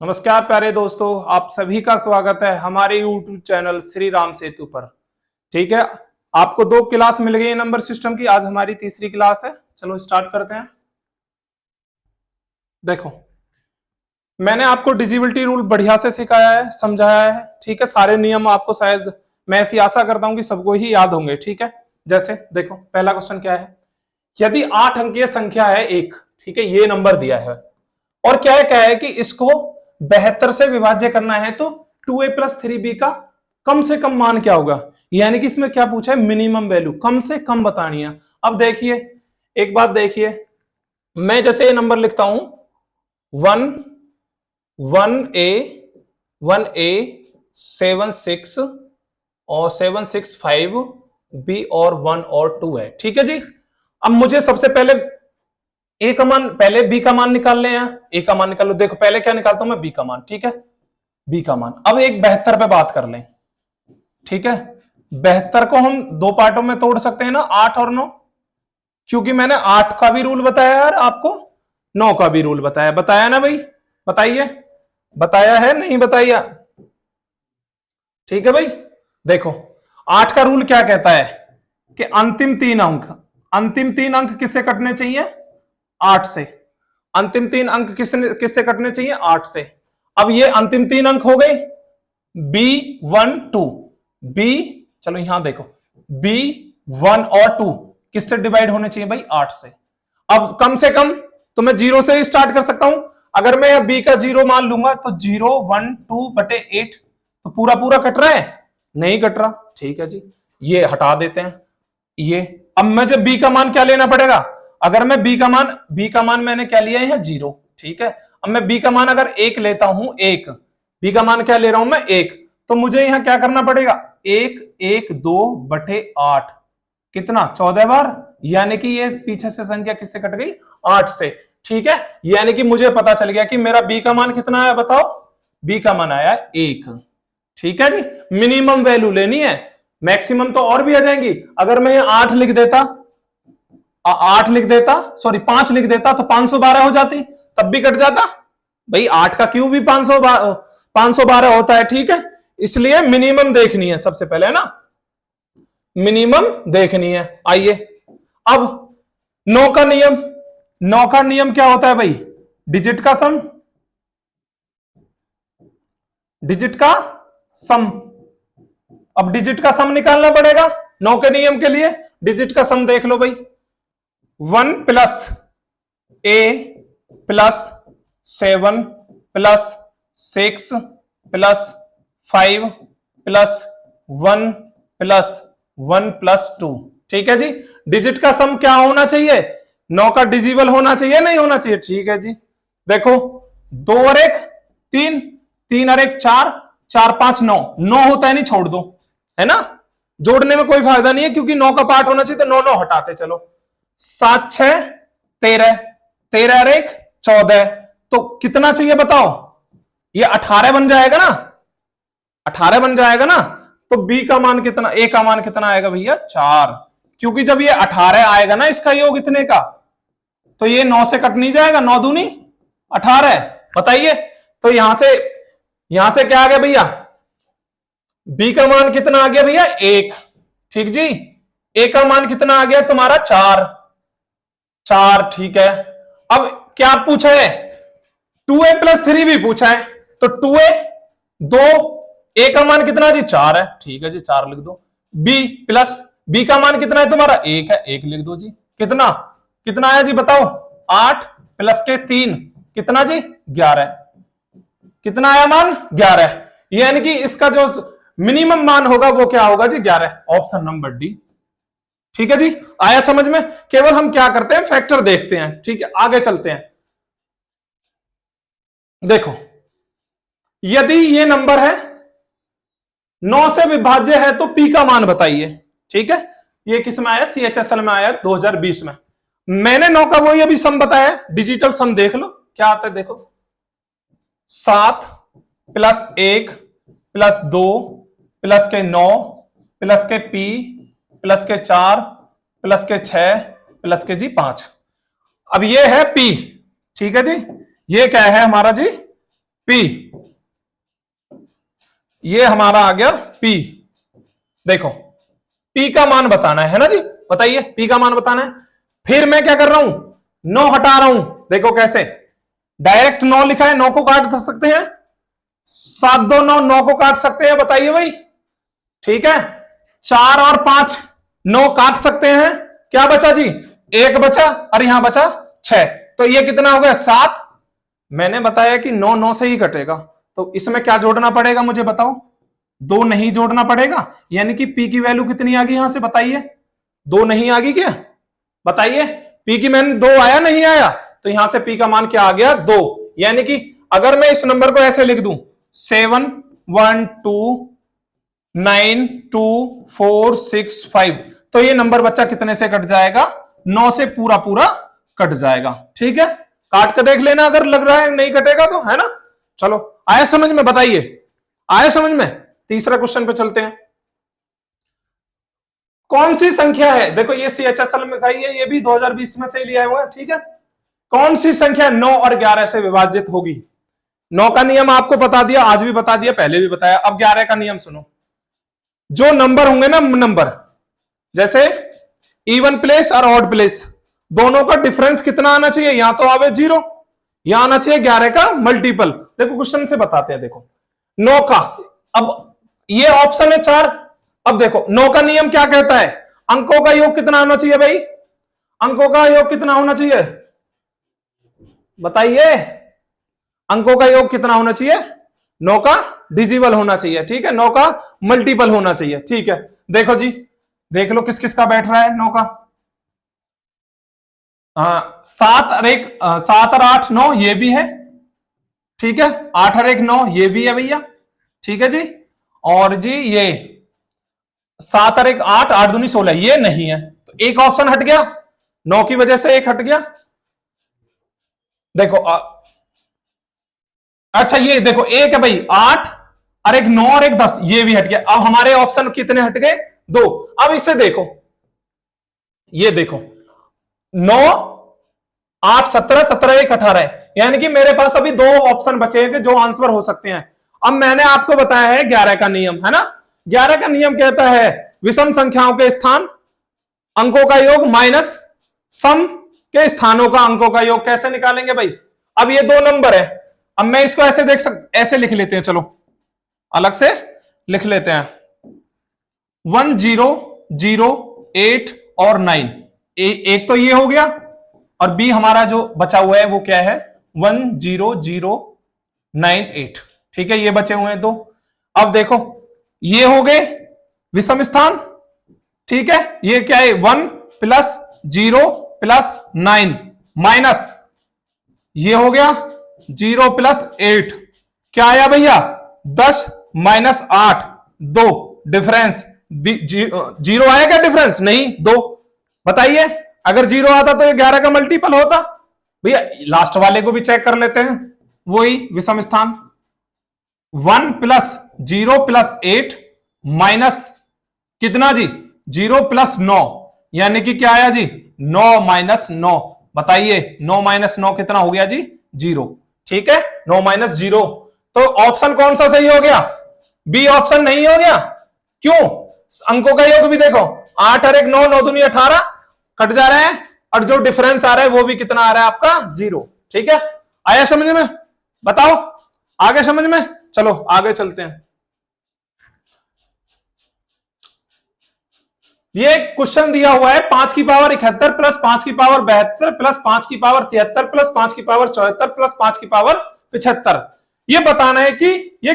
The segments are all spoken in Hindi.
नमस्कार प्यारे दोस्तों, आप सभी का स्वागत है हमारे YouTube चैनल श्री राम सेतु पर। ठीक है, आपको 2 क्लास मिल गई है नंबर सिस्टम की। आज हमारी तीसरी क्लास है। चलो स्टार्ट करते हैं। देखो, मैंने आपको डिजिबिलिटी रूल बढ़िया से सिखाया है, समझाया है। ठीक है, सारे नियम आपको शायद, मैं ऐसी आशा करता हूं कि सबको ही याद होंगे। ठीक है, जैसे देखो पहला क्वेश्चन क्या है। यदि 8 अंकीय संख्या है एक, ठीक है, ये नंबर दिया है और क्या है कि इसको 72 से विभाज्य करना है, तो 2a प्लस 3b का कम से कम मान क्या होगा। यानी कि इसमें क्या पूछा है, मिनिमम वैल्यू कम से कम बतानी है। अब देखिए, एक बात देखिए, मैं जैसे ये नंबर लिखता हूं 1 1a 76 और 765b और 1 और 2 है। ठीक है जी। अब मुझे सबसे पहले ए का मान, पहले बी का मान निकाल ले। यहाँ ए का मान निकाल लो। देखो पहले क्या निकालता हूं मैं, बी का मान। ठीक है, बी का मान। अब एक 72 पे बात कर लें। ठीक है, 72 को हम 2 पार्टों में तोड़ सकते हैं ना, 8 और 9। क्योंकि मैंने 8 का भी रूल बताया यार आपको, 9 का भी रूल बताया। बताया ना भाई, बताइए, बताया है नहीं बताइए। ठीक है भाई, देखो 8 का रूल क्या कहता है कि अंतिम तीन अंक किससे कटने चाहिए, 8 से। अंतिम 3 अंक किससे कटने चाहिए, 8 से। अब ये अंतिम 3 अंक हो गए B1 2 बी, चलो यहां देखो, B1 और 2 किससे डिवाइड होने चाहिए भाई, 8 से। अब कम से कम तो मैं 0 से ही स्टार्ट कर सकता हूं। अगर मैं B का 0 मान लूंगा तो 0 1 2 बटे 8, तो पूरा पूरा कट रहा है, नहीं कट रहा। ठीक है जी, ये हटा देते हैं ये। अब मुझे B का मान क्या लेना पड़ेगा। अगर मैं B का मान मैंने क्या लिया है, 0। ठीक है, अब मैं B का मान अगर 1 लेता हूं, 1 B का मान क्या ले रहा हूं मैं, 1, तो मुझे यहां क्या करना पड़ेगा, 1 1 2 बटे 8, कितना, 14 बार। यानी कि ये पीछे से संख्या किससे कट गई, 8 से। ठीक है, यानी कि मुझे पता चल गया कि मेरा B का मान कितना आया, बताओ। B का मान आया 1। ठीक है जी, मिनिमम वैल्यू लेनी है, मैक्सिमम तो और भी आ जाएंगी। अगर मैं 8 लिख देता, 8 लिख देता, सॉरी 5 लिख देता, तो 512 हो जाती, तब भी कट जाता भाई। 8 का क्यूब भी 512 होता है। ठीक है, इसलिए मिनिमम देखनी है सबसे पहले, है ना, मिनिमम देखनी है। आइए अब 9 का नियम। 9 का नियम क्या होता है भाई, डिजिट का सम, डिजिट का सम। अब डिजिट का सम निकालना पड़ेगा 9 के नियम के लिए। डिजिट का सम देख लो भाई, 1 plus A plus 7 plus 6 plus 5 plus 1 plus 1 plus 2। ठीक है जी, डिजिट का सम क्या होना चाहिए, 9 का डिजिबल होना चाहिए, नहीं होना चाहिए। ठीक है जी, देखो 2 और 1 3, 3 और 1 4, 4 5 9, 9 होता है नहीं, छोड़ दो, है ना, जोड़ने में कोई फायदा नहीं है, क्योंकि 9 का पार्ट होना चाहिए, तो 9 9 हटाते चलो। 7 6 13, 13 और 1 14, तो कितना चाहिए बताओ, ये 18 बन जाएगा ना, 18 बन जाएगा ना। तो बी का मान कितना, ए का मान कितना आएगा भैया, 4। क्योंकि जब ये 18 आएगा ना, इसका योग इतने का, तो ये 9 से कट नहीं जाएगा, 9 दूनी 18। बताइए, तो यहां से क्या आ गया भैया, बी का मान कितना आ गया भैया, 1। ठीक जी, ए का मान कितना आ गया तुम्हारा, 4 4। ठीक है, अब क्या पूछा है, 2a प्लस 3 भी पूछा है, तो 2a 2, ए का मान कितना जी, 4 है। ठीक है जी, 4 लिख दो। बी का मान कितना है तुम्हारा, 1 है, 1 लिख दो जी। कितना कितना आया जी बताओ, 8 प्लस के 3 कितना जी, 11। कितना आया मान, 11। यानी कि इसका जो मिनिमम मान होगा वो क्या होगा जी, 11। Option number D. ठीक है जी, आया समझ में। केवल हम क्या करते हैं, फैक्टर देखते हैं। ठीक है, आगे चलते हैं। देखो, यदि ये नंबर है 9 से विभाज्य है, तो पी का मान बताइए। ठीक है, ये किस में आया, CHSL में आया 2020 में। मैंने 9 का वही अभी सम बताया, डिजिटल सम देख लो क्या आता है। देखो 7 प्लस 1 प्लस 2 प्लस के 9 प्लस के पी प्लस के 4 प्लस के 6 प्लस के जी 5। अब ये है पी। ठीक है जी, ये क्या है हमारा जी, P, ये हमारा आ गया P। देखो P का मान बताना है ना जी, बताइए P का मान बताना है। फिर मैं क्या कर रहा हूं, 9 हटा रहा हूं। देखो कैसे, डायरेक्ट 9 लिखा है, 9 को काट सकते हैं, 7 2 9, 9 को काट सकते हैं, बताइए भाई। ठीक है, 4 और 5 9 काट सकते हैं, क्या बचा जी, 1 बचा, और यहां बचा 6, तो ये कितना हो गया 7। मैंने बताया कि 9 9 से ही कटेगा, तो इसमें क्या जोड़ना पड़ेगा मुझे बताओ, 2 नहीं जोड़ना पड़ेगा, यानी कि P की वैल्यू कितनी आ गई यहां से, बताइए 2 नहीं आ गई क्या, बताइए। P की मान 2 आया नहीं आया, तो यहां से P का मान क्या आ गया 2। यानी कि अगर मैं इस नंबर को ऐसे लिख दूं 7 1 2 9 2 4 6 5, तो ये नंबर बच्चा कितने से कट जाएगा, 9 से पूरा पूरा कट जाएगा। ठीक है, काट के देख लेना अगर लग रहा है नहीं कटेगा तो, है ना। चलो आया समझ में, बताइए आया समझ में। तीसरा क्वेश्चन पे चलते हैं। कौन सी संख्या है, देखो ये CHSL में खाई है, ये भी 2020 में से लिया हुआ है। ठीक है, कौन सी संख्या 9 और 11 से विभाजित होगी। 9 का नियम आपको बता दिया, आज भी बता दिया, पहले भी बताया। अब 11 का नियम सुनो। जो नंबर होंगे ना, नंबर जैसे इवन प्लेस और ऑड प्लेस, दोनों का डिफरेंस कितना आना चाहिए, यहां तो आवे 0, यहां आना चाहिए 11 का मल्टीपल। देखो क्वेश्चन से बताते हैं, देखो 9 का, अब ये ऑप्शन है 4। अब देखो 9 का नियम क्या कहता है, अंकों का योग कितना होना चाहिए भाई, अंकों का योग कितना होना चाहिए, बताइए अंकों का योग कितना होना चाहिए, 9 का डिजिबल होना चाहिए। ठीक है, 9 का मल्टीपल होना चाहिए। ठीक है, देखो जी, देख लो किस किस का बैठ रहा है 9 का। 7 और 8 9, ये भी है। ठीक है, 8 और 1 9, ये भी है भैया। ठीक है जी, और जी ये 7 और 1 8, 8 दूनी 16, ये नहीं है, तो एक ऑप्शन हट गया, 9 की वजह से एक हट गया। देखो अच्छा ये देखो एक है भाई 8 और एक 9 और एक 10, ये भी हट गया। अब हमारे ऑप्शन कितने हट गए, 2। अब इसे देखो, ये देखो 9 8 17 17 1 18 है, यानी कि मेरे पास अभी 2 ऑप्शन बचे हैं जो आंसर हो सकते हैं। अब मैंने आपको बताया है 11 का नियम, है ना। 11 का नियम कहता है विषम संख्याओं के स्थान अंकों का योग माइनस सम के स्थानों का अंकों का योग। कैसे निकालेंगे भाई, अब ये 2 नंबर है, अब मैं इसको ऐसे ऐसे लिख लेते हैं, चलो अलग से लिख लेते हैं, 1 0 0 8 और 9, एक तो ये हो गया, और बी हमारा जो बचा हुआ है वो क्या है, 1 0 0 9 8। ठीक है, ये बचे हुए हैं 2। अब देखो ये हो गए विषम स्थान। ठीक है, ये क्या है, 1 प्लस 0 प्लस 9 माइनस ये हो गया 0 प्लस 8, क्या आया भैया 10 माइनस 8, 2 डिफरेंस, 0 आया क्या डिफरेंस, नहीं 2। बताइए अगर 0 आता तो ये 11 का मल्टीपल होता। भैया लास्ट वाले को भी चेक कर लेते हैं, वही विषम स्थान, 1 प्लस 0 प्लस 8 माइनस कितना जी 0 प्लस 9, यानी कि क्या आया जी 9 माइनस 9। बताइए 9 माइनस 9 कितना हो गया जी 0। ठीक है, 9 माइनस 0, तो ऑप्शन कौन सा सही हो गया, बी ऑप्शन नहीं हो गया। क्यों, अंकों का योग भी देखो, 8 और 1 9, 9 दूनी 18 कट जा रहे हैं, और जो डिफरेंस आ रहा है वो भी कितना आ रहा है आपका 0। ठीक है, आया समझ में, बताओ आगे समझ में। चलो आगे चलते हैं। ये क्वेश्चन दिया हुआ है 5 की पावर 71 प्लस 5 की पावर 72 प्लस 5 की पावर 73 प्लस 5 की पावर 74 प्लस 5 की पावर 75। ये बताना है कि ये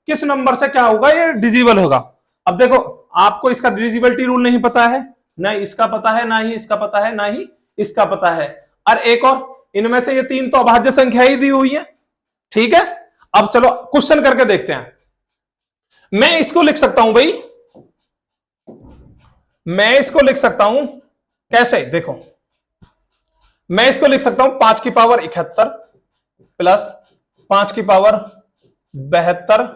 किस नंबर से क्या होगा, ये डिजिबल होगा। अब देखो आपको इसका डिजिबिलिटी रूल नहीं पता है, ना इसका पता है, ना ही इसका पता है, ना ही इसका पता है, और एक और इनमें से ये 3 तो अभाज्य संख्या ही दी हुई है। ठीक है, अब चलो क्वेश्चन करके देखते हैं। मैं इसको लिख सकता हूं भाई, मैं इसको लिख सकता हूं कैसे, देखो मैं इसको लिख सकता हूं 5 की पावर 71 प्लस 5 की पावर 72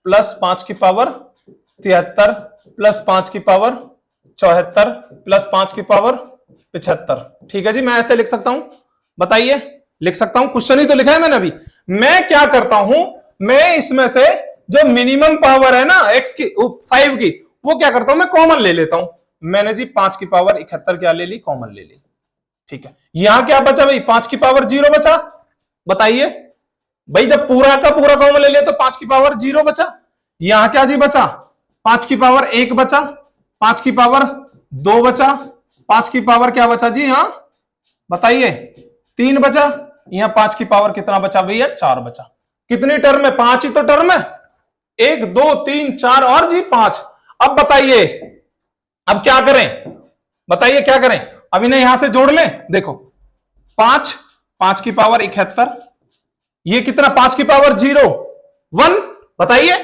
प्लस 5 की पावर 73 प्लस 5 की पावर 74 प्लस 5 की पावर 75। ठीक है जी, मैं ऐसे लिख सकता हूं, बताइए लिख सकता हूं, क्वेश्चन ही तो लिखा है मैंने अभी। मैं क्या करता हूं, मैं इसमें से जो मिनिमम पावर है ना x की 5 की, वो क्या करता हूं मैं कॉमन ले लेता हूं। मैंने जी 5 की पावर 71 क्या ले ली, कॉमन ले ली। ठीक है, यहां क्या बचा भाई, 5 की पावर 0 बचा। बताइए भाई, जब पूरा का पूरा कॉमन ले लिया तो 5 की पावर 0 बचा। यहां क्या जी बचा, 5 की पावर 1 बचा, 5 की पावर 2 बचा, 5 की पावर क्या बचा जी, यहां बताइए 3 बचा। यहां 5 की पावर कितना बचा भैया, 4 बचा। कितनी टर्म है, 5 ही तो टर्म है, 1 2 3 4 और जी 5। अब बताइए, अब क्या करें, बताइए क्या करें। अब इन्हें यहां से जोड़ लें, देखो 5, 5 की पावर 71, ये कितना, 5 की पावर 0 1। बताइए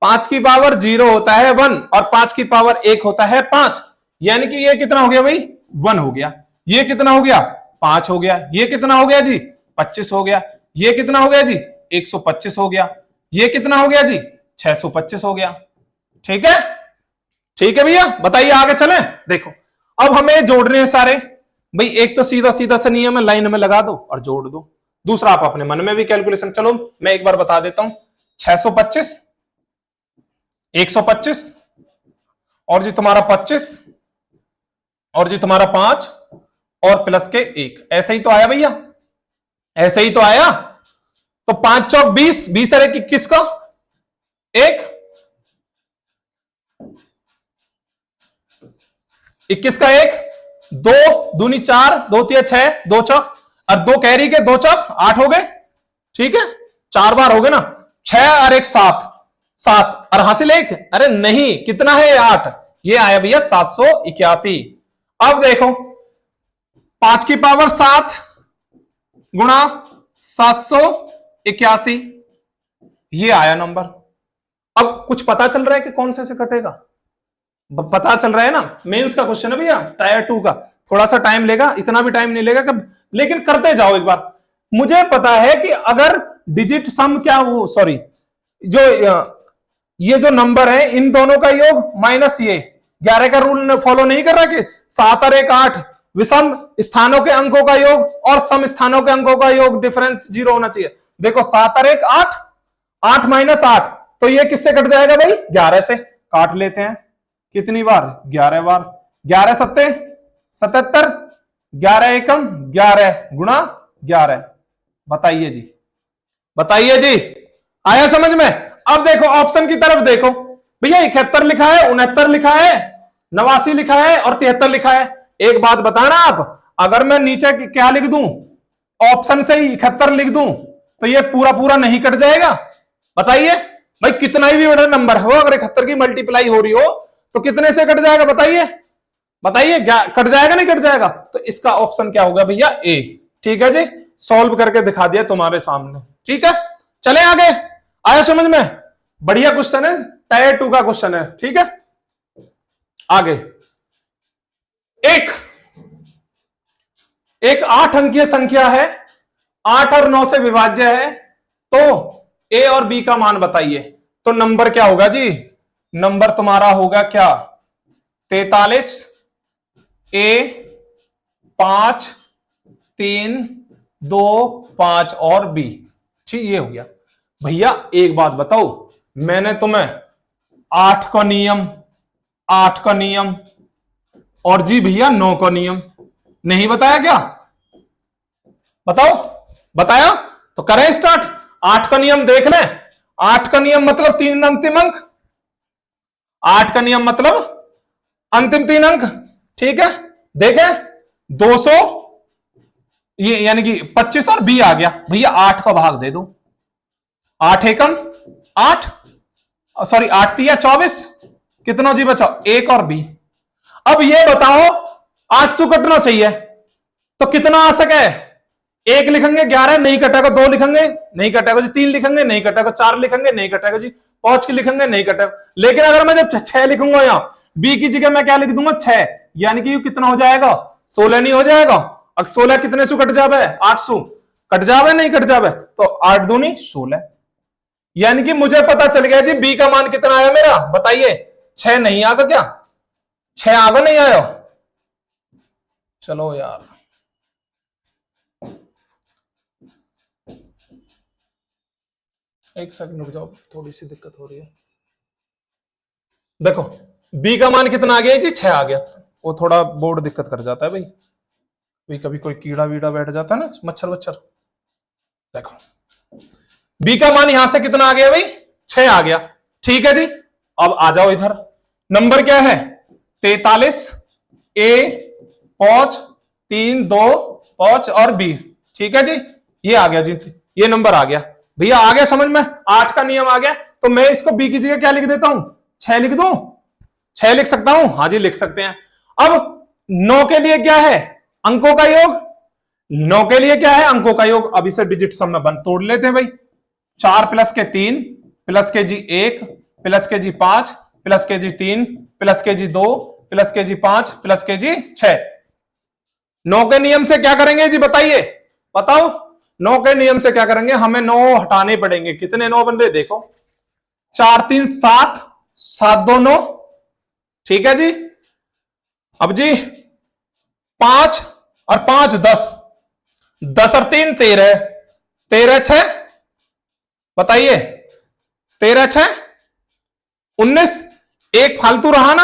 5 की पावर 0 होता है 1 और 5 की पावर 1 होता है 5, यानी कि ये कितना हो गया भाई, 1 हो गया। ये कितना हो गया, 5 हो गया। ये कितना हो गया जी, 25 हो गया। ये कितना हो गया जी, 125 हो गया। ये कितना हो गया जी, 625 हो गया। ठीक है, ठीक है भैया, बताइए आगे चलें। देखो अब हमें जोड़ने हैं सारे भाई। एक तो सीधा सीधा सा नियम है, लाइन में लगा दो और जोड़ दो। दूसरा आप अपने मन में भी कैलकुलेशन, चलो मैं एक बार बता देता हूं। 625, 125 और जी तुम्हारा 25 और जी तुम्हारा 5 और प्लस के 1, ऐसे ही तो आया भैया, ऐसे ही तो आया। तो 5 चौक 20, 20 अरे 21 का 1, 21 का 1, 2 दूनी 4, 2 तिया 6, 2 चौक और 2 कैरी के 2 चौक 8 हो गए। ठीक है, 4 बार हो गए ना, 6 और 1 7, 7 और हासिल 1, अरे नहीं कितना है 8, ये आया भैया 781। अब देखो 5 की पावर 7 गुणा 781, ये आया नंबर। अब कुछ पता चल रहा है कि कौन से कटेगा, पता चल रहा है ना। मेंस का क्वेश्चन है भैया, टायर 2 का, थोड़ा सा टाइम लेगा, इतना भी टाइम नहीं लेगा कब, लेकिन करते जाओ एक बार। मुझे पता है कि अगर डिजिट सम क्या, वो सॉरी, जो ये जो नंबर है इन दोनों का योग माइनस ये 11 का रूल फॉलो नहीं कर रहा कि 7 और 1 8, विषम स्थानों के अंकों का योग और सम स्थानों के अंकों का योग डिफरेंस 0 होना चाहिए। देखो 7 और 1 8, 8 माइनस 8, तो ये किससे कट जाएगा भाई, 11 से। काट लेते हैं, कितनी बार, 11 बार। 11 सत्ते 77, 11 एकम 11 गुणा 11। बताइए जी, बताइए जी, आया समझ में। अब देखो ऑप्शन की तरफ देखो भैया, 71 लिखा है, 69 लिखा है, 89 लिखा है और 73 लिखा है। एक बात बताना आप, अगर मैं नीचे क्या लिख दूं, ऑप्शन से ही 71 लिख दूं, तो ये पूरा पूरा नहीं कट जाएगा। बताइए भाई, कितना ही भी बड़ा नंबर हो, अगर 71 की मल्टीप्लाई हो रही हो तो कितने से कट जाएगा, बताइए बताइए, कट जाएगा नहीं कट जाएगा। तो इसका ऑप्शन क्या होगा भैया, ए। ठीक है जी, सॉल्व करके दिखा दिया तुम्हारे सामने। ठीक है, चले आगे, आया समझ में, बढ़िया क्वेश्चन है, टायर 2 का क्वेश्चन है। ठीक है, आगे एक 8 अंकीय संख्या है, 8 और 9 से विभाज्य है, तो ए और बी का मान बताइए। तो नंबर क्या होगा जी, नंबर तुम्हारा होगा क्या, 43, ए 5 3 2 5 और बी। ठीक, ये हो गया भैया। एक बात बताओ, मैंने तुम्हें 8 का नियम, 8 का नियम और जी भैया 9 का नियम नहीं बताया क्या, बताओ, बताया तो करें स्टार्ट। 8 का नियम देख लें, 8 का नियम मतलब 3 अंतिम अंक, 8 का नियम मतलब अंतिम 3 अंक। ठीक है, देखें 200, ये यानी कि 25 और बी आ गया भैया, 8 का भाग दे दो, 8 एकम 8, सॉरी 8 तिया 24, कितना जी बचा, 1 और बी। अब ये बताओ 800 कटना चाहिए, तो कितना आ सके, 1 लिखेंगे 11 नहीं कटेगा, 2 लिखेंगे नहीं कटेगा जी, 3 लिखेंगे नहीं कटेगा, 4 लिखेंगे नहीं कटेगा जी, 5 की लिखेंगे नहीं कटेगा। लेकिन अगर मैं जब 6 लिखूंगा यहां बी की जगह मैं क्या लिख दूंगा 6, यानी कि कितना हो जाएगा, 16 नहीं हो जाएगा। अब 16 कितने से कट जावे, 800 कट जावे नहीं कट जावे, तो 8 दूनी 16, यानी कि मुझे पता चल गया जी बी का मान कितना आया मेरा, बताइए 6 नहीं आगा क्या, 6 आगा नहीं आया, चलो यार एक सेकंड रुक जाओ, थोड़ी सी दिक्कत हो रही है। देखो बी का मान कितना आ गया जी, 6 आ गया। वो थोड़ा बोर्ड दिक्कत कर जाता है भाई, कभी कभी कोई कीड़ा वीड़ा बैठ जाता है ना, मच्छर वच्छर। देखो बी का मान यहां से कितना आ गया भाई, 6 आ गया। ठीक है जी, अब आ जाओ इधर, नंबर क्या है 43, ए 5 3 2 5 और बी। ठीक है जी, ये आ गया जी, ये नंबर आ गया भैया, आ गया समझ में, 8 का नियम आ गया। तो मैं इसको बी की जगह क्या लिख देता हूं, 6 लिख दूं, 6 लिख सकता हूं, हाँ जी लिख सकते हैं। अब 9 के लिए क्या है, अंकों का योग, 9 के लिए क्या है, अंकों का योग। अब इसे डिजिट सम में बंद तोड़ लेते हैं भाई, 4 प्लस के 3 प्लस के जी 1 प्लस के जी 5 प्लस के जी 3 प्लस के जी 2 प्लस के जी 5 प्लस के जी 6। 9 के नियम से क्या करेंगे जी बताइए, बताओ 9 के नियम से क्या करेंगे, हमें 9 हटाने पड़ेंगे। कितने 9 बन रहे देखो, 4 3 7, 7 2 9। ठीक है जी, अब जी 5 और 5 10, 10 और 3 13, 13 6 बताइए, 13 6 19, एक फालतू रहा ना।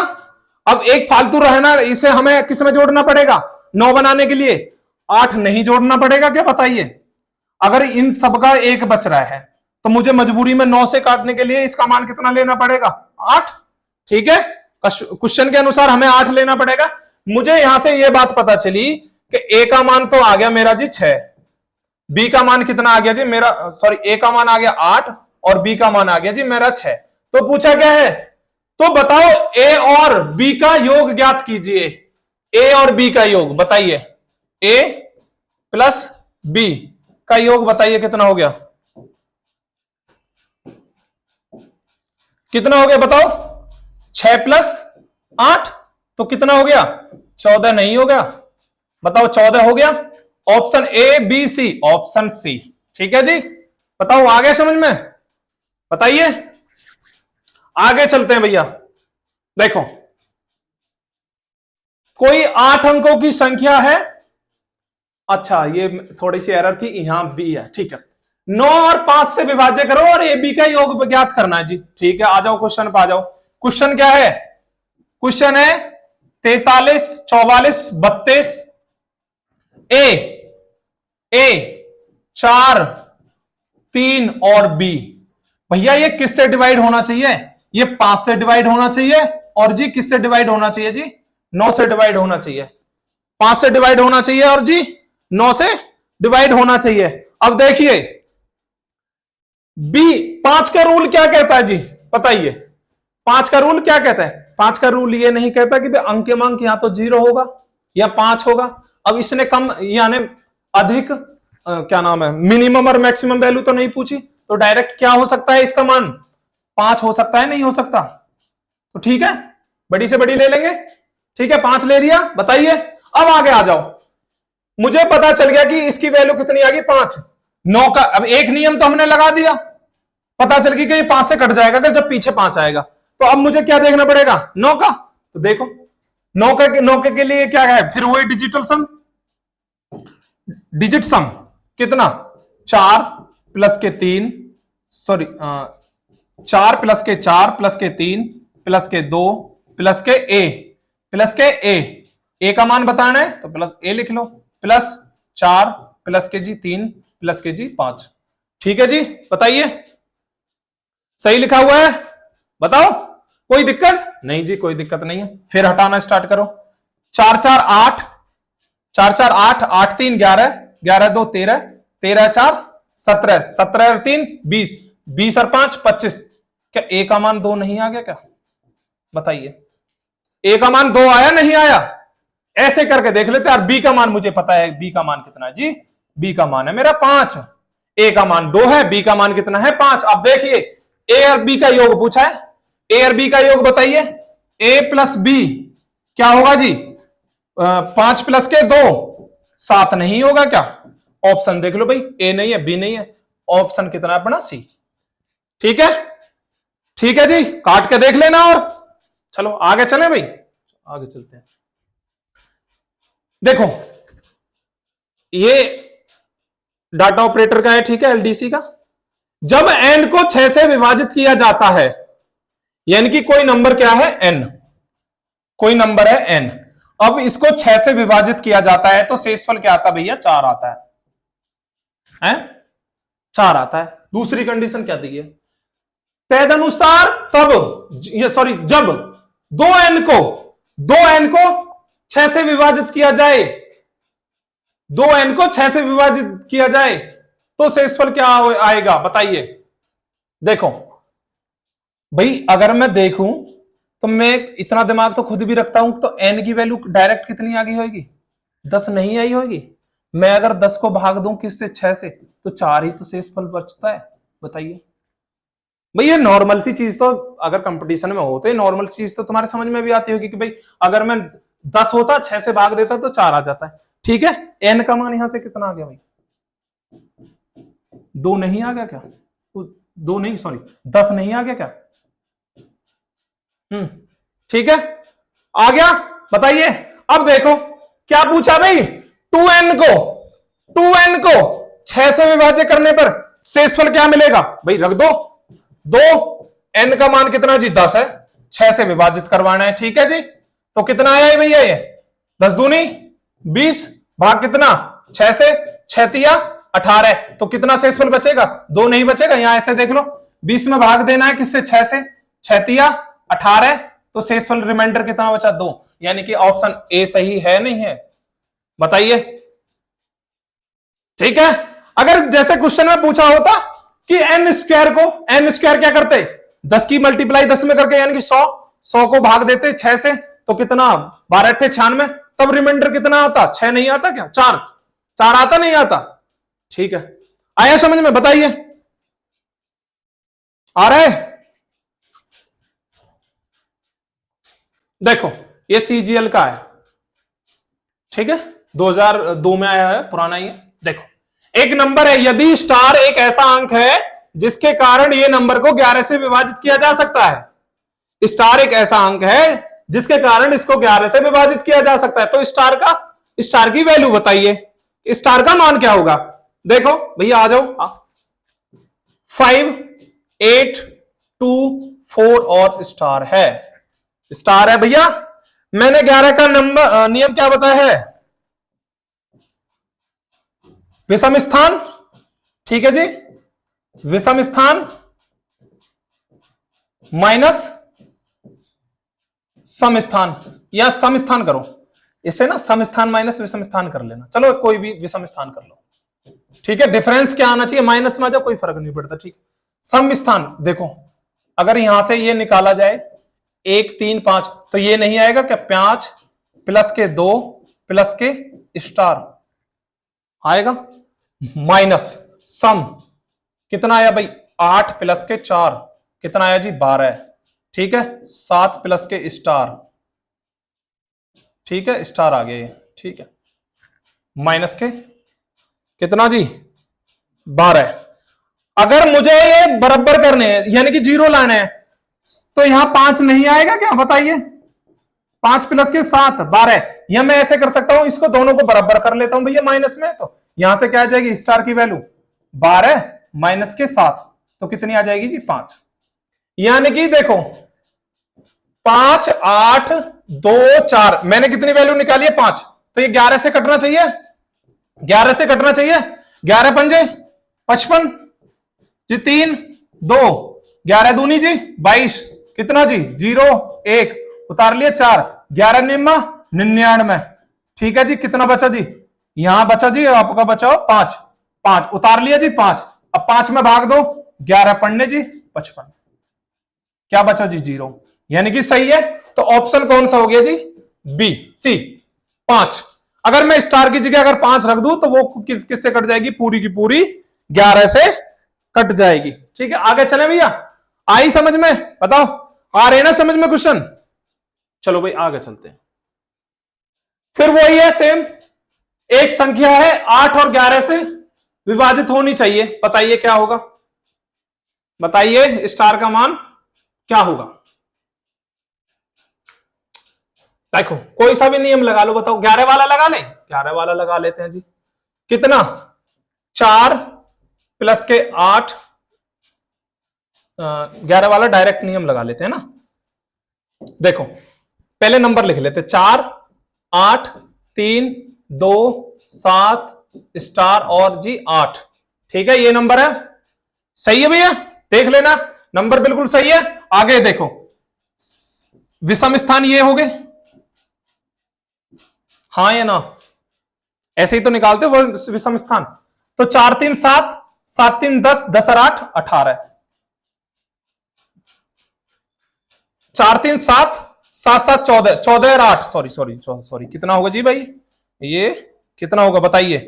अब एक फालतू रहा ना, इसे हमें किस में जोड़ना पड़ेगा, 9 बनाने के लिए 8 नहीं जोड़ना पड़ेगा क्या बताइए। अगर इन सब का एक बच रहा है तो मुझे मजबूरी में 9 से काटने के लिए इसका मान कितना लेना पड़ेगा, 8। ठीक है, क्वेश्चन के अनुसार हमें 8 लेना पड़ेगा। मुझे यहां से यह बात पता चली कि ए का मान तो आ गया मेरा जी 6, बी का मान कितना आ गया जी मेरा, सॉरी ए का मान आ गया 8 और बी का मान आ गया जी मेरा 6। तो पूछा क्या है, तो बताओ ए और बी का योग ज्ञात कीजिए। ए और बी का योग बताइए, ए प्लस बी का योग बताइए कितना हो गया, कितना हो गया बताओ, 6 प्लस 8 तो कितना हो गया, 14 नहीं हो गया, बताओ 14 हो गया। Option A B C, option C. ठीक है जी, बताओ आ गया समझ में, बताइए। आगे चलते हैं भैया, देखो कोई 8 अंकों की संख्या है, अच्छा ये थोड़ी सी एरर थी, यहां बी है, ठीक है। 9 और 5 से विभाज्य करो और ए बी का योग ज्ञात करना है जी। ठीक है, आ जाओ क्वेश्चन पे आ जाओ। क्वेश्चन क्या है, क्वेश्चन है 43 44 32, ए ए 4 3 और बी। भैया ये किससे डिवाइड होना चाहिए, ये 5 से डिवाइड होना चाहिए, और जी किससे डिवाइड होना चाहिए जी, 9 से डिवाइड होना चाहिए। 5 से डिवाइड होना चाहिए और जी 9 से डिवाइड होना चाहिए। अब देखिए बी, 5 का रूल क्या कहता है जी बताइए, 5 का रूल क्या कहता है, 5 का रूल ये नहीं कहता कि अंक के मान या तो 0 होगा या 5 होगा। अब इसने कम यानी अधिक क्या नाम है, मिनिमम और मैक्सिमम वैल्यू तो नहीं पूछी, तो डायरेक्ट क्या हो सकता है इसका मान, 5 हो सकता है, नहीं हो सकता। तो ठीक है, बड़ी से बड़ी ले लेंगे, ठीक है 5 ले लिया। बताइए अब आगे आ जाओ, मुझे पता चल गया कि इसकी वैल्यू कितनी आ गई 5। 9 का अब एक नियम तो हमने लगा दिया, पता चल गया कि ये 5 से कट जाएगा अगर जब पीछे 5 आएगा। तो अब मुझे क्या देखना पड़ेगा, 9 का। तो देखो 9 के लिए क्या है, फिर वही डिजिटल सम, डिजिट सम कितना, 4 प्लस के 3, सॉरी 4 प्लस के 4 प्लस के 3 प्लस के 2 प्लस के ए, प्लस के ए का मान बताना है तो प्लस ए लिख लो, प्लस 4 प्लस के जी 3 प्लस के जी 5। ठीक है जी, बताइए सही लिखा हुआ है, बताओ कोई दिक्कत नहीं जी, कोई दिक्कत नहीं है। फिर हटाना स्टार्ट करो, 4 4 8, 4 4 8, 8 3 11, 11 2 13, 13 4 17, 17 और 3 20, 20 और 5 25। क्या ए का मान 2 नहीं आ गया क्या, बताइए ए का मान 2 आया नहीं आया, ऐसे करके देख लेते हैं। और बी का मान मुझे पता है, बी का मान कितना है जी, बी का मान है मेरा 5, ए का मान 2 है, बी का मान कितना है 5। अब देखिए ए और बी का योग पूछा है, ए और बी का योग बताइए, ए प्लस बी क्या होगा जी, 5 प्लस के 2 7 नहीं होगा क्या, ऑप्शन देख लो भाई, ए नहीं है बी नहीं है, ऑप्शन कितना है अपना सी। ठीक है, ठीक है जी, काट के देख लेना। और चलो आगे चलें भाई, आगे चलते हैं। देखो ये डाटा ऑपरेटर का है, ठीक है एलडीसी का, जब n को 6 से विभाजित किया जाता है, यानी कि कोई नंबर क्या है n, कोई नंबर है n, अब इसको 6 से विभाजित किया जाता है तो शेषफल क्या आता है भैया? 4 आता है, 4 आता है। दूसरी कंडीशन क्या दी है? तदनुसार तब, सॉरी, जब 2n को 6 से विभाजित किया जाए, 2n को 6 से विभाजित किया जाए तो शेषफल क्या आएगा बताइए। देखो भाई, अगर मैं देखूं तो मैं इतना दिमाग तो खुद भी रखता हूं, तो n की वैल्यू डायरेक्ट कितनी आ गई होगी? 10 नहीं आई होगी। मैं अगर 10 को भाग दूं किससे? 6 से, तो 4 ही तो शेषफल बचता है। बताइए भाई, ये नॉर्मल सी चीज तो अगर कंपटीशन में हो तो ये नॉर्मल चीज तो तुम्हारे समझ में भी आती होगी कि भाई अगर मैं 10 होता 6 से भाग देता तो 4 आ जाता है। ठीक है, n का मान यहां से कितना आ गया भाई? 2 नहीं आ गया क्या? 2 नहीं, सॉरी 10 नहीं आ गया क्या? ठीक है, आ गया। बताइए अब देखो क्या पूछा भाई, 2n को 6 से विभाज्य करने पर शेषफल क्या मिलेगा भाई? रख दो 2, n का मान कितना जी? 10 है, 6 से विभाजित करवाना है। ठीक है जी, तो कितना आया है भैया? ये 10 दूनी 20, भाग कितना? 6 से, 6 तिया 18, तो कितना शेषफल बचेगा? 2 नहीं बचेगा। यहां ऐसे देख लो, 20 में भाग देना है किससे? 6 से, 6 तिया 18, तो शेषफल रिमाइंडर कितना बचा? 2। यानी कि ऑप्शन ए सही है नहीं है? बताइए। ठीक है, अगर जैसे क्वेश्चन में पूछा होता कि n स्क्वायर क्या करते? 10 की मल्टीप्लाई 10 में करके, यानी कि 100 को भाग देते 6 से, तो कितना? 12 अट्ठे 96, तब रिमाइंडर कितना आता? 6 नहीं आता क्या? 4 आता नहीं आता? ठीक है, आया समझ में? बताइए, आ रहा है? देखो ये सीजीएल का है, ठीक है, 2002 में आया है, पुराना ही है। देखो एक नंबर है, यदि स्टार एक ऐसा अंक है जिसके कारण यह नंबर को 11 से विभाजित किया जा सकता है। स्टार एक ऐसा अंक है जिसके कारण इसको 11 से विभाजित किया जा सकता है, तो स्टार की वैल्यू बताइए, स्टार का मान क्या होगा? देखो भैया आ जाओ, 5, 8, 2, 4 और स्टार है भैया। मैंने 11 का नंबर नियम क्या बताया है? विषम स्थान, ठीक है जी, विषम स्थान माइनस सम स्थान, या सम स्थान करो इसे ना, सम स्थान माइनस विषम स्थान कर लेना, चलो कोई भी विषम स्थान कर लो। ठीक है, डिफरेंस क्या आना चाहिए? माइनस में आ जाओ, कोई फर्क नहीं पड़ता। ठीक, सम स्थान देखो, अगर यहां से ये निकाला जाए 1, 3, 5, तो ये नहीं आएगा क्या? 5 प्लस के 2 प्लस के स्टार आएगा, माइनस सम कितना आया भाई? 8 प्लस के 4 कितना आया जी? 12। ठीक है, 7 प्लस के स्टार, ठीक है, स्टार आ गया ये, ठीक है, माइनस के कितना जी? 12। अगर मुझे ये बराबर करने हैं, यानी कि 0 लाना है, तो यहां 5 नहीं आएगा क्या? बताइए, 5 प्लस के 7 12, या मैं ऐसे कर सकता हूं, इसको दोनों को बराबर कर लेता हूं भैया माइनस में, तो यहां से क्या आ जाएगी? स्टार की वैल्यू 12 माइनस के 7, तो कितनी आ जाएगी जी? 5। यानी कि देखो 5, 8, 2, 4, मैंने कितनी वैल्यू निकाली है? 5, तो ये 11 से कटना चाहिए, 11 से कटना चाहिए, 11 पंजे 55 जी, 3, 2, 11 दूनी जी 22, कितना जी? 0, 1 उतार लिए, 4, 11 निम्मा 99। ठीक है जी, कितना बचा जी? यहां बचा जी आपका बचाओ 5, 5 उतार लिया जी 5, अब 5 में भाग दो, 11 पढ़ने जी 55, क्या बचा जी? 0, यानी कि सही है। तो ऑप्शन कौन सा हो गया जी? बी, सी, 5। अगर मैं स्टार की जगह अगर 5 रख दूं तो वो किससे कट जाएगी? पूरी की पूरी 11 से कट जाएगी। ठीक है, आगे चले भैया, आई समझ में? बताओ, आ रहे ना समझ में क्वेश्चन? चलो भाई आगे चलते हैं। फिर वही है सेम, एक संख्या है 8 और 11 से विभाजित होनी चाहिए, बताइए क्या होगा? बताइए स्टार का मान क्या होगा? देखो कोई सा भी नियम लगा लो, बताओ। 11 वाला लगा ले, 11 वाला लगा लेते हैं जी। कितना? 4 प्लस के 8 11 वाला डायरेक्ट नियम लगा लेते हैं ना। देखो पहले नंबर लिख लेते, 4 8 3 2 7 स्टार और जी 8। ठीक है, ये नंबर है, सही है भैया, देख लेना नंबर बिल्कुल सही है। आगे देखो विषम स्थान ये हो गए, हाँ या ना, ऐसे ही तो निकालते वो विषम स्थान। तो 4 3 7, 7 3 10, 10 और 8 18, 4 3 7, 7 7 14, 14 और 8, सॉरी कितना होगा जी भाई, ये कितना होगा बताइए,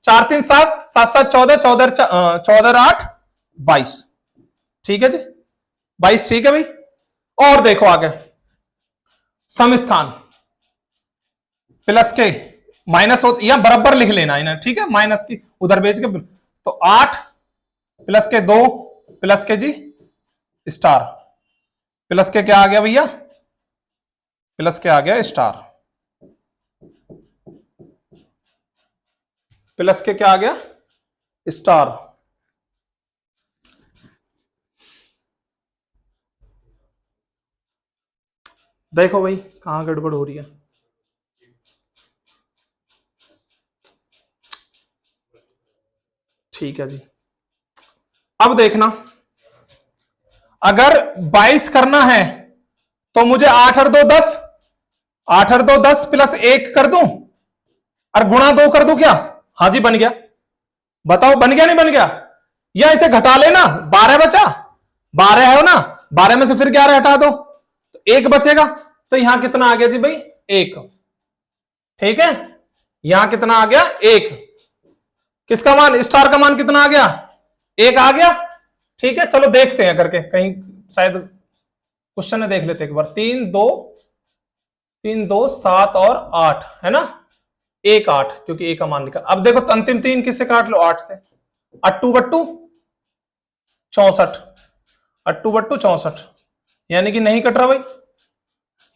4 3 7, 7 7 14, 14 और 8 22। ठीक है जी 22, ठीक है भाई। और देखो आगे समस्थान प्लस के माइनस हो या बराबर लिख लेना इन्हें, ठीक है, माइनस की उधर भेज के, तो 8 प्लस के 2 प्लस के जी स्टार, प्लस के क्या आ गया भैया, प्लस के आ गया स्टार, प्लस के क्या आ गया स्टार। देखो भाई कहां गड़बड़ हो रही है, ठीक है जी। अब देखना अगर 22 करना है तो मुझे 8 और 2 10, 8 और 2 10 प्लस 1 कर दूं और गुणा 2 कर दूं क्या, हाँ जी बन गया, बताओ बन गया नहीं बन गया, या इसे घटा लेना, 12 बचा, 12 है ना, 12 में से फिर 11 हटा दो तो 1 बचेगा, तो यहां कितना आ गया जी भाई 1। ठीक है, यहां कितना आ गया 1, किसका मान, स्टार का मान कितना आ गया 1 आ गया। ठीक है चलो देखते हैं करके, कहीं शायद क्वेश्चन में देख लेते एक बार, 3 2 3 2 7 और 8 है ना, 1 8, क्योंकि 1 का मान निकल। अब देखो अंतिम 3 किससे काट लो, 8 से, अट्टू बट्टू 64, अट्टू बट्टू 64, यानी कि नहीं कट रहा भाई,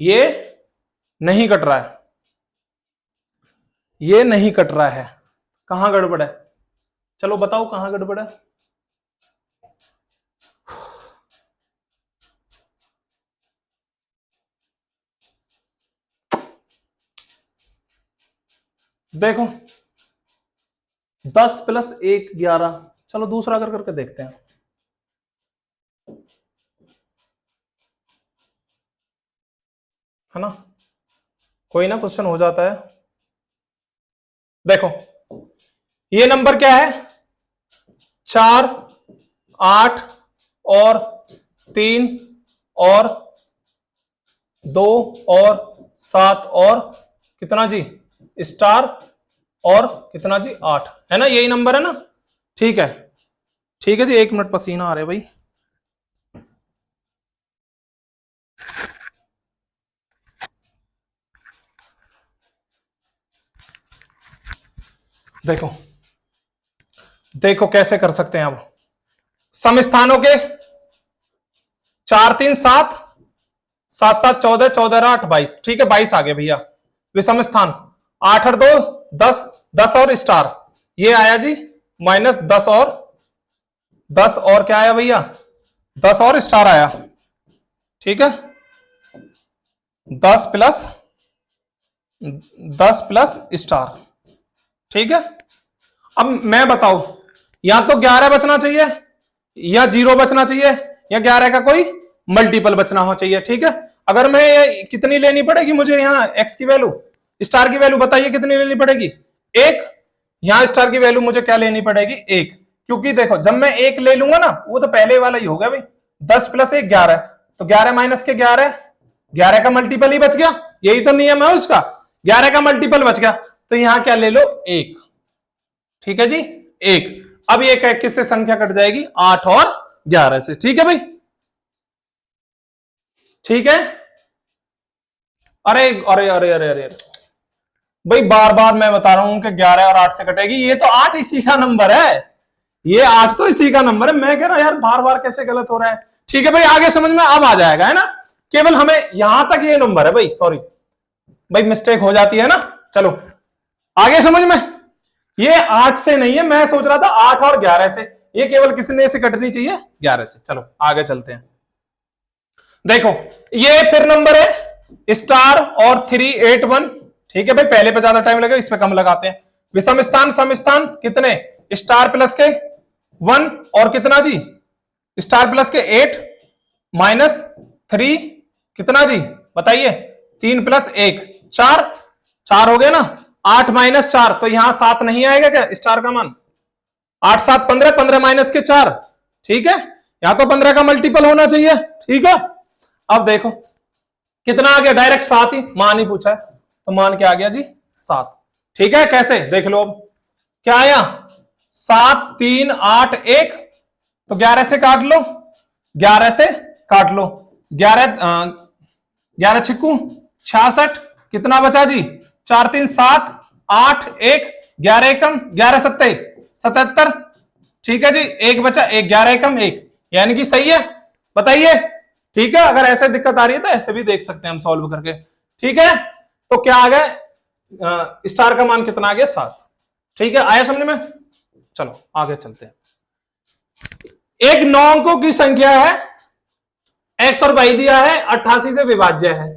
ये नहीं कट रहा है, ये नहीं कट रहा है, कहां गड़बड़ है, चलो बताओ कहां गड़बड़ है। देखो 10 प्लस 1 11, चलो दूसरा कर करके देखते हैं, है ना, कोई ना क्वेश्चन हो जाता है। देखो ये नंबर क्या है, 4 8 और 3 और 2 और 7 और कितना जी स्टार और कितना जी 8, है ना, यही नंबर है ना। ठीक है, ठीक है जी, 1 मिनट पसीना आ रहा है भाई। देखो देखो कैसे कर सकते हैं, अब सम स्थानों के 4 3 7, 7 7 14, 14 और 8 22, ठीक है 22 आ गया भैया। विषम स्थान 8 और 2 10, 10 और स्टार, ये आया जी माइनस 10 और 10 और क्या आया भैया 10 और स्टार आया। ठीक है 10 प्लस 10 प्लस स्टार। ठीक है अब मैं बताऊं, या तो 11 बचना चाहिए या 0 बचना चाहिए या 11 का कोई मल्टीपल बचना हो चाहिए। ठीक है अगर मैं कितनी लेनी पड़ेगी मुझे, यहाँ एक्स की वैल्यू, स्टार की वैल्यू बताइए कितनी लेनी पड़ेगी, 1। यहां स्टार की वैल्यू मुझे क्या लेनी पड़ेगी 1, क्योंकि देखो जब मैं 1 ले लूंगा ना वो तो पहले वाला ही होगा भाई, 10 प्लस 1 11, तो 11 माइनस के 11, 11 का मल्टीपल ही बच गया, यही तो नियम है उसका, 11 का मल्टीपल बच गया, तो यहां क्या ले लो 1। ठीक है जी 1। अब ये किससे संख्या कट जाएगी 8 और 11 से। ठीक है भाई, ठीक है। अरे अरे अरे अरे अरे भाई बार बार मैं बता रहा हूं कि 11 और 8 से कटेगी, ये तो 8 इसी का नंबर है, ये 8 तो इसी का नंबर है, मैं कह रहा यार बार बार कैसे गलत हो रहा है। ठीक है भाई आगे समझ में अब आ जाएगा, है ना, केवल हमें यहां तक ये नंबर है भाई, सॉरी भाई मिस्टेक हो जाती है ना। चलो आगे समझ में, ये 8 से नहीं है, मैं सोच रहा था 8 और 11 से, ये केवल किसने से कटनी चाहिए? 11 से। चलो आगे चलते हैं। देखो ये फिर नंबर है स्टार और 381। ठीक है भाई, पहले पे ज्यादा टाइम लगेगा, इस पे कम लगाते हैं। विषम स्थान सम स्थान कितने? स्टार प्लस के 1 और कितना जी? स्टार प्लस के 8 माइनस 3 कितना जी बताइए? 3 प्लस 1 4, 4 हो गया ना। 8 माइनस 4 तो यहां 7 नहीं आएगा क्या स्टार का मान? 8 7 15, 15 माइनस के 4। ठीक है, यहां तो 15 का मल्टीपल होना चाहिए। ठीक है, अब देखो कितना आ गया, डायरेक्ट 7 ही, मान ही पूछा है तो मान क्या आ गया जी? 7। ठीक है, कैसे देख लो, अब क्या आया? 7 3 8 1, तो 11 से काट लो, 11 से काट लो, 11 छिक्कू 66, कितना बचा जी? 4 3 7 8 1, 11 एकम 11 सत्ते 77। ठीक है जी, एक बचा, एक 11 एकम 1, यानी कि सही है। बताइए। ठीक है, अगर ऐसे दिक्कत आ रही है तो ऐसे भी देख सकते हैं हम सॉल्व करके। ठीक है, तो क्या आ गया? स्टार का मान कितना आ गया? 7। ठीक है, आया समझ में? चलो आगे चलते हैं। एक 9 अंकों की संख्या है, एक्स और वाई दिया है, 88 से विभाज्य है,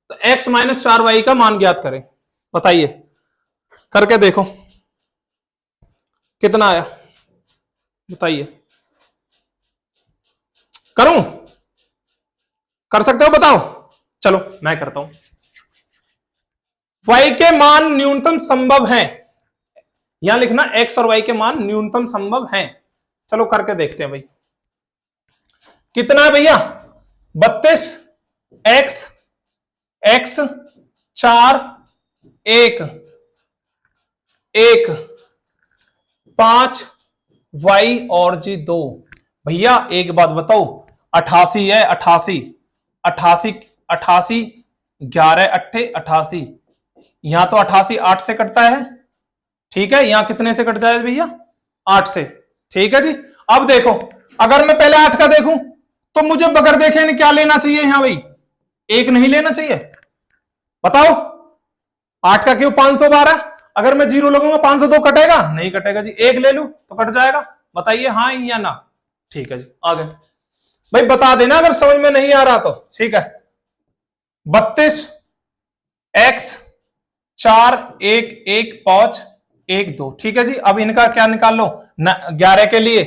तो एक्स माइनस 4 वाई का मान ज्ञात करें। बताइए, करके देखो कितना आया, बताइए। करूं? कर सकते हो? बताओ। चलो मैं करता हूं। y के मान न्यूनतम संभव हैं, यहां लिखना x और y के मान न्यूनतम संभव हैं। चलो करके देखते हैं भाई। कितना है भैया? 32 x x 4 1 1 5 y और जी 2। भैया एक बात बताओ, 88 है, 88 88 88 11 अट्ठे 88, यहां तो 88 8 से कटता है। ठीक है, यहां कितने से कट जाए भैया? 8 से। ठीक है जी, अब देखो अगर मैं पहले 8 का देखूं तो मुझे बगैर देखे क्या लेना चाहिए यहां भाई? 1 नहीं लेना चाहिए? बताओ 8 का क्यों 512? अगर मैं 0 लगूंगा 502 कटेगा? नहीं कटेगा जी। 1 ले लूं तो कट जाएगा। बताइए हाँ या ना। ठीक है जी, आगे भाई बता देना अगर समझ में नहीं आ रहा तो। ठीक है, 32 x 4 1 1 5 1 2। ठीक है जी, अब इनका क्या निकाल लो? 11 के लिए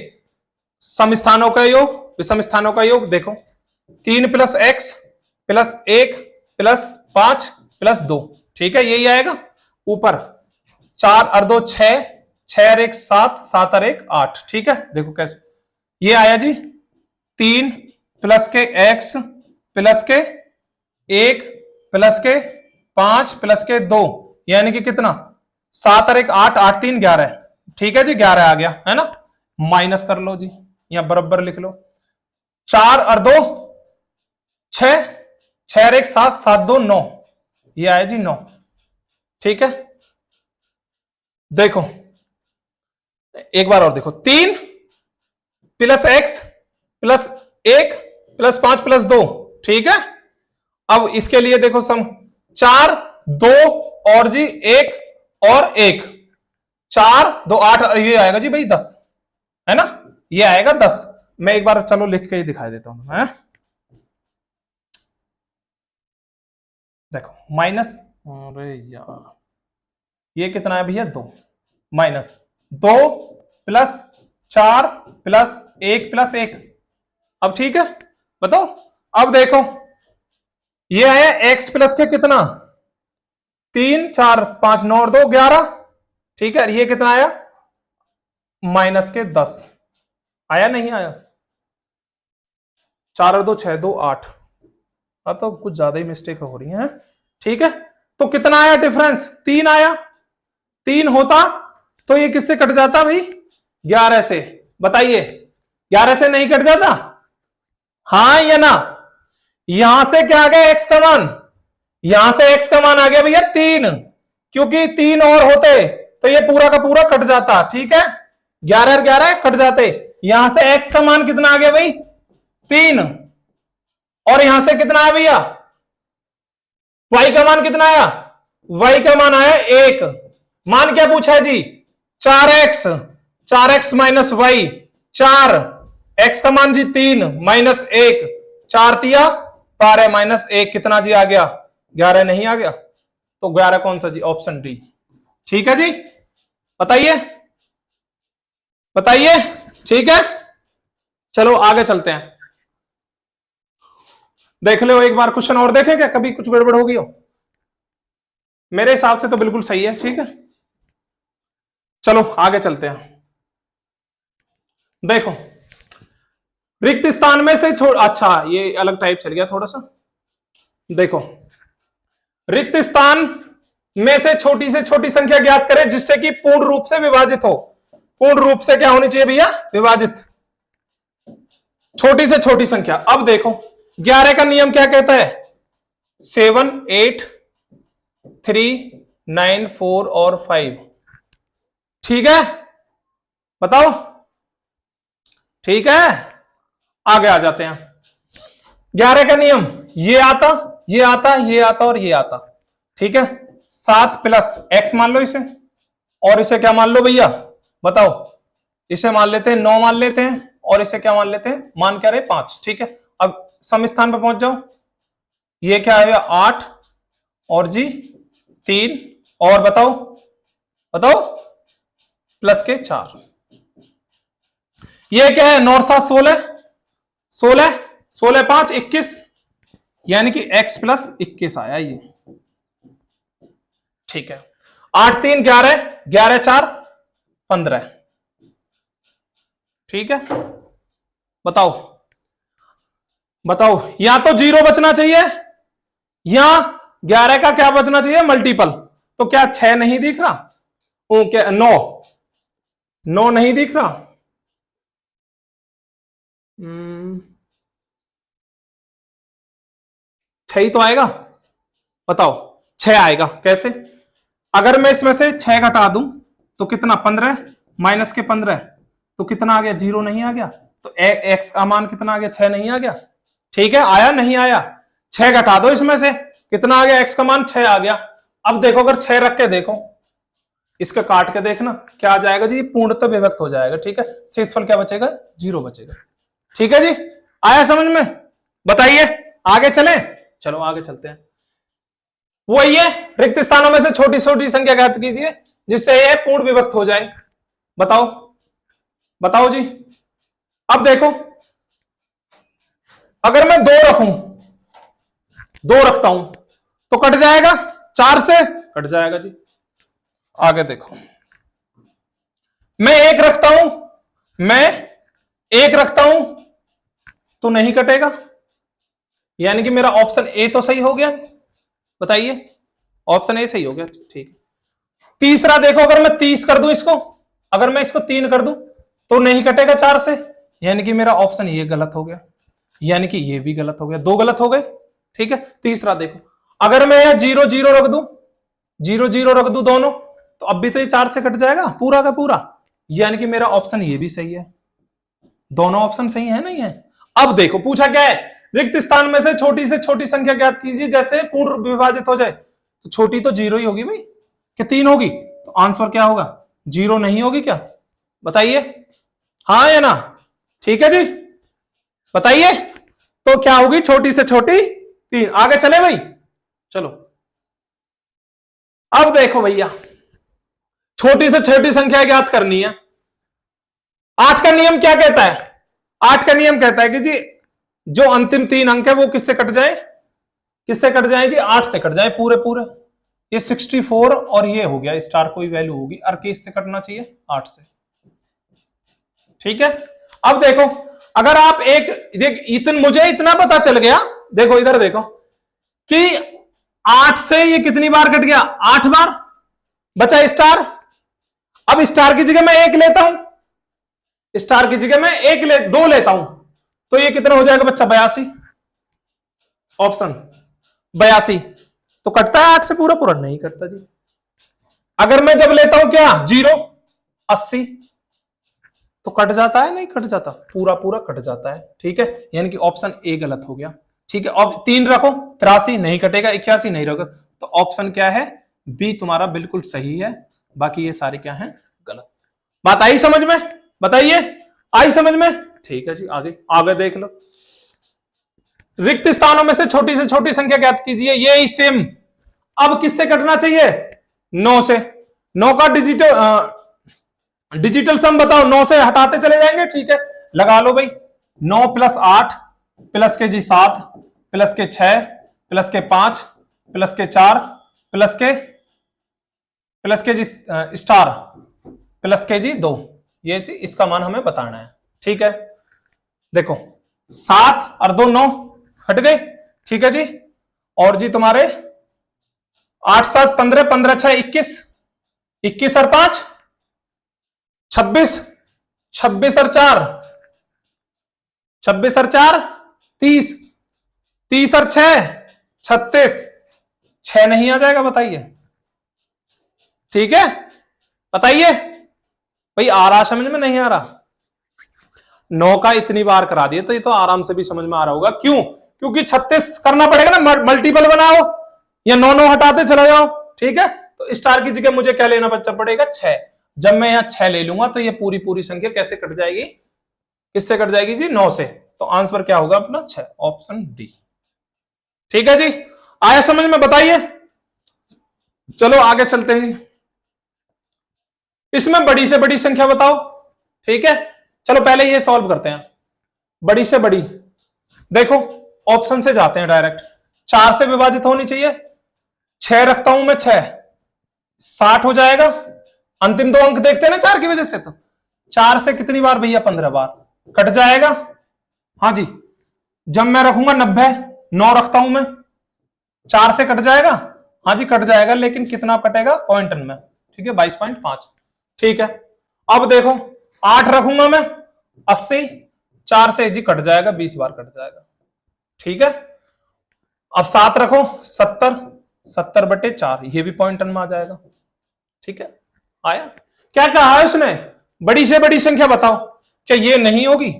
सम स्थानों का योग, विषम स्थानों का योग। देखो 3 plus x plus 1 plus 5 plus 2। ठीक है, यही आएगा। ऊपर 4 और 2 6, 6 और 1 7, 7 और 1 8। ठीक है, देखो कैसे ये आया जी। 3 प्लस के x प्लस के 1 प्लस के 5 प्लस के 2, यानी कि कितना? 7 और 1 8, 8 3 11। ठीक है जी, 11 आ गया है ना। माइनस कर लो जी, या बराबर लिख लो। 4 और 2 6, 6 और 1 7, 7 2 9, ये आया जी 9। ठीक है, देखो एक बार और देखो। 3 plus x plus 1 plus 5 plus 2। ठीक है, अब इसके लिए देखो सम 4 2 और जी 1 और 1, 4 2 8, ये आएगा जी भाई 10, है ना, ये आएगा 10। मैं एक बार चलो लिख के ही दिखाई देता हूं है? देखो माइनस, अरे यार ये कितना है भैया? 2 माइनस 2 प्लस 4 प्लस 1 प्लस 1। अब ठीक है, बताओ। अब देखो ये आया x प्लस के कितना? 3 4 5 9 और 2 11। ठीक है, ये कितना आया? माइनस के 10 आया, नहीं आया? 4 और 2 6 2 8। हाँ, तो कुछ ज्यादा ही मिस्टेक हो रही है। ठीक है, तो कितना आया डिफरेंस? 3 आया। 3 होता तो ये किससे कट जाता भाई? 11 से। बताइए, 11 से नहीं कट जाता? हाँ या ना? यहां से क्या आ गया? x का मान, यहां से x का मान आ गया भैया 3, क्योंकि 3 और होते तो ये पूरा का पूरा कट जाता। ठीक है, 11 और 11 कट जाते। यहां से x का मान कितना आ गया भाई? 3, और यहां से कितना आया भैया? y का मान कितना आया? y का मान आया 1। मान क्या पूछा है जी? 4x, 4x minus Y, 4, x का मान जी 3 माइनस 1, 4 तिया 12 माइनस 1 कितना जी आ गया? 11 नहीं आ गया? तो 11 कौन सा जी? Option D. ठीक है जी, बताइए बताइए। ठीक है, चलो आगे चलते हैं। देख लो एक बार क्वेश्चन और देखें, क्या कभी कुछ गड़बड़ होगी हो? मेरे हिसाब से तो बिल्कुल सही है। ठीक है, चलो आगे चलते हैं। देखो, रिक्त स्थान में से छोड़, अच्छा ये अलग टाइप चल गया थोड़ा सा। देखो, रिक्त स्थान में से छोटी संख्या ज्ञात करें जिससे कि पूर्ण रूप से विभाजित हो। पूर्ण रूप से क्या होनी चाहिए भैया? विभाजित। छोटी से छोटी संख्या। अब देखो 11 का नियम क्या कहता है? 7, 8, 3, 9, 4 और 5। ठीक है, बताओ। ठीक है, आगे आ जाते हैं। 11 का नियम ये आता, ये आता, ये आता और ये आता। ठीक है, 7 प्लस x मान लो इसे, और इसे क्या मान लो भैया? बताओ। इसे मान लेते हैं 9 मान लेते हैं, और इसे क्या मान लेते हैं? मान क्या रहे? 5। ठीक है, अब सम स्थान पर पहुंच जाओ। ये क्या है? 8 और जी 3, और बताओ बताओ प्लस के 4। ये क्या है? 9 और 7 16, 16, 16 5 21, यानी कि x प्लस 21 आया ये। ठीक है, 8 3 11, 11 4 15। ठीक है, बताओ बताओ। या तो 0 बचना चाहिए, या 11 का क्या बचना चाहिए? मल्टीपल। तो क्या 6 नहीं दिख रहा? ओ क्या 9? 9 नहीं दिख रहा? 6 ही तो आएगा। बताओ, 6 आएगा कैसे? अगर मैं इसमें से 6 घटा दूं तो कितना? 15 माइनस के 15 तो कितना आ गया? 0 नहीं आ गया? तो x का मान कितना आ गया? 6 नहीं आ गया? ठीक है, आया नहीं आया? 6 घटा दो इसमें से, कितना आ गया? x का मान 6 आ गया। अब देखो, अगर 6 रख के देखो, इसका काट के देखना क्या आ जाएगा जी? पूर्णतः विभक्त हो जाएगा। ठीक है, शेषफल क्या बचेगा? 0 बचेगा। ठीक है जी, आया समझ में? बताइए, आगे चले? चलो आगे चलते हैं। वही है, रिक्त स्थानों में से छोटी छोटी संख्या ज्ञात कीजिए जिससे यह पूर्ण विभक्त हो जाए। बताओ बताओ जी। अब देखो, अगर मैं 2 रखूं, 2 रखता हूं तो कट जाएगा, 4 से कट जाएगा जी। आगे देखो, मैं 1 रखता हूं, मैं 1 रखता हूं तो नहीं कटेगा, यानी कि मेरा ऑप्शन ए तो सही हो गया। बताइए, ऑप्शन ए सही हो गया। ठीक। तीसरा देखो, अगर मैं 30 कर दूं इसको, अगर मैं इसको 3 कर दूं तो नहीं कटेगा 4 से, यानी कि मेरा ऑप्शन ये गलत हो गया, यानी कि ये भी गलत हो गया। 2 गलत हो गए। ठीक है, तीसरा देखो, अगर मैं यहां 0 0 रख दूं, 0 0 रख दूं दोनों, तो अब भी तो ये 4 से कट जाएगा पूरा का पूरा, यानी कि मेरा ऑप्शन ये भी सही है। दोनों ऑप्शन सही है नहीं है? अब देखो, पूछा क्या है? रिक्त स्थान में से छोटी संख्या ज्ञात कीजिए जैसे पूर्ण विभाजित हो जाए। तो छोटी तो 0 ही होगी भाई, कि 3 होगी? तो आंसर क्या होगा? 0 नहीं होगी क्या? बताइए, हाँ या ना? ठीक है जी, बताइए। तो क्या होगी? छोटी से छोटी 3। आगे चले भाई, चलो। अब देखो भैया, छोटी से छोटी संख्या ज्ञात करनी है। 8 का नियम क्या कहता है? 8 का नियम कहता है कि जी जो अंतिम 3 अंक है वो किससे कट जाए? किससे कट जाए जी? 8 से कट जाए पूरे पूरे। ये 64 और ये हो गया स्टार कोई वैल्यू होगी, और किससे कटना चाहिए? 8 से। ठीक है, अब देखो, अगर आप मुझे इतना पता चल गया, देखो इधर देखो कि 8 से ये कितनी बार कट गया? 8 बार। बचा स्टार। अब स्टार की जगह मैं 1 लेता हूं, स्टार की जगह मैं 2 लेता हूं, तो ये कितना हो जाएगा बच्चा? 82। ऑप्शन 82। तो कटता है 8 से पूरा पूरा? नहीं कटता जी। अगर मैं जब लेता हूं क्या? 0 80, तो कट जाता है? नहीं कट जाता, पूरा पूरा कट जाता है। ठीक है, यानी कि ऑप्शन ए गलत हो गया। ठीक है, अब 3 रखो, 83 नहीं कटेगा, 81 नहीं रखो, तो ऑप्शन क्या है? बी तुम्हारा बिल्कुल सही है। बाकी ये सारे क्या है? गलत। बात आई समझ में? बताइए, आई समझ में? ठीक है जी, आगे आगे देख लो। रिक्त स्थानों में से छोटी संख्या ज्ञात कीजिए, ये ही सेम। अब किससे कटना चाहिए? 9 से। 9 का डिजिटल सम बताओ, 9 से हटाते चले जाएंगे, ठीक है लगा लो भाई। 9 प्लस 8 प्लस के जी 7 प्लस के 6 प्लस के 5 प्लस के 4 प्लस के जी स्टार प्लस के जी 2, ये जी इसका मान हमें बताना है, ठीक है। देखो 7 और 2 9 हट गए, ठीक है जी। और जी तुम्हारे 8 7 15 15 6 21 21 और 5 26 26 और 4 26 और 4 30 30 और 6 36 6 नहीं आ जाएगा, बताइए। ठीक है बताइए भाई, आ रहा समझ में? नहीं आ रहा? 9 का इतनी बार करा दिए तो ये तो आराम से भी समझ में आ रहा होगा। क्यों? क्योंकि 36 करना पड़ेगा ना, मल्टीपल बनाओ या 9 9 हटाते चले जाओ, ठीक है। तो स्टार की जगह मुझे क्या लेना बच्चा पड़ेगा? 6। जब मैं यहां 6 ले लूंगा तो ये पूरी संख्या कैसे कट जाएगी? किससे कट जाएगी जी? 9 से। तो आंसर क्या होगा अपना? 6, ऑप्शन डी। ठीक है जी, आया समझ में? बताइए। चलो आगे चलते हैं। इसमें बड़ी से बड़ी संख्या बताओ, ठीक है। चलो पहले ये सॉल्व करते हैं, बड़ी से बड़ी। देखो ऑप्शन से जाते हैं डायरेक्ट। 4 से विभाजित होनी चाहिए, 6 रखता हूं मैं, 6 60 हो जाएगा। अंतिम 2 अंक देखते हैं ना 4 की वजह से, तो 4 से कितनी बार भैया? 15 बार, कट जाएगा। हाँ जी, जब मैं रखूंगा 90, 9 रखता हूं मैं, 4 से कट जाएगा। हाँ जी कट जाएगा, लेकिन कितना कटेगा? पॉइंटन में, ठीक है 22.5, ठीक है। अब देखो 8 रखूंगा मैं, 80, 4 से जी कट जाएगा, 20 बार कट जाएगा, ठीक है। अब 7 रखो, 70, 70/4, ये भी पॉइंटन में आ जाएगा, ठीक है। आया? क्या कहा है उसने? बड़ी से बड़ी संख्या बताओ। क्या ये नहीं होगी?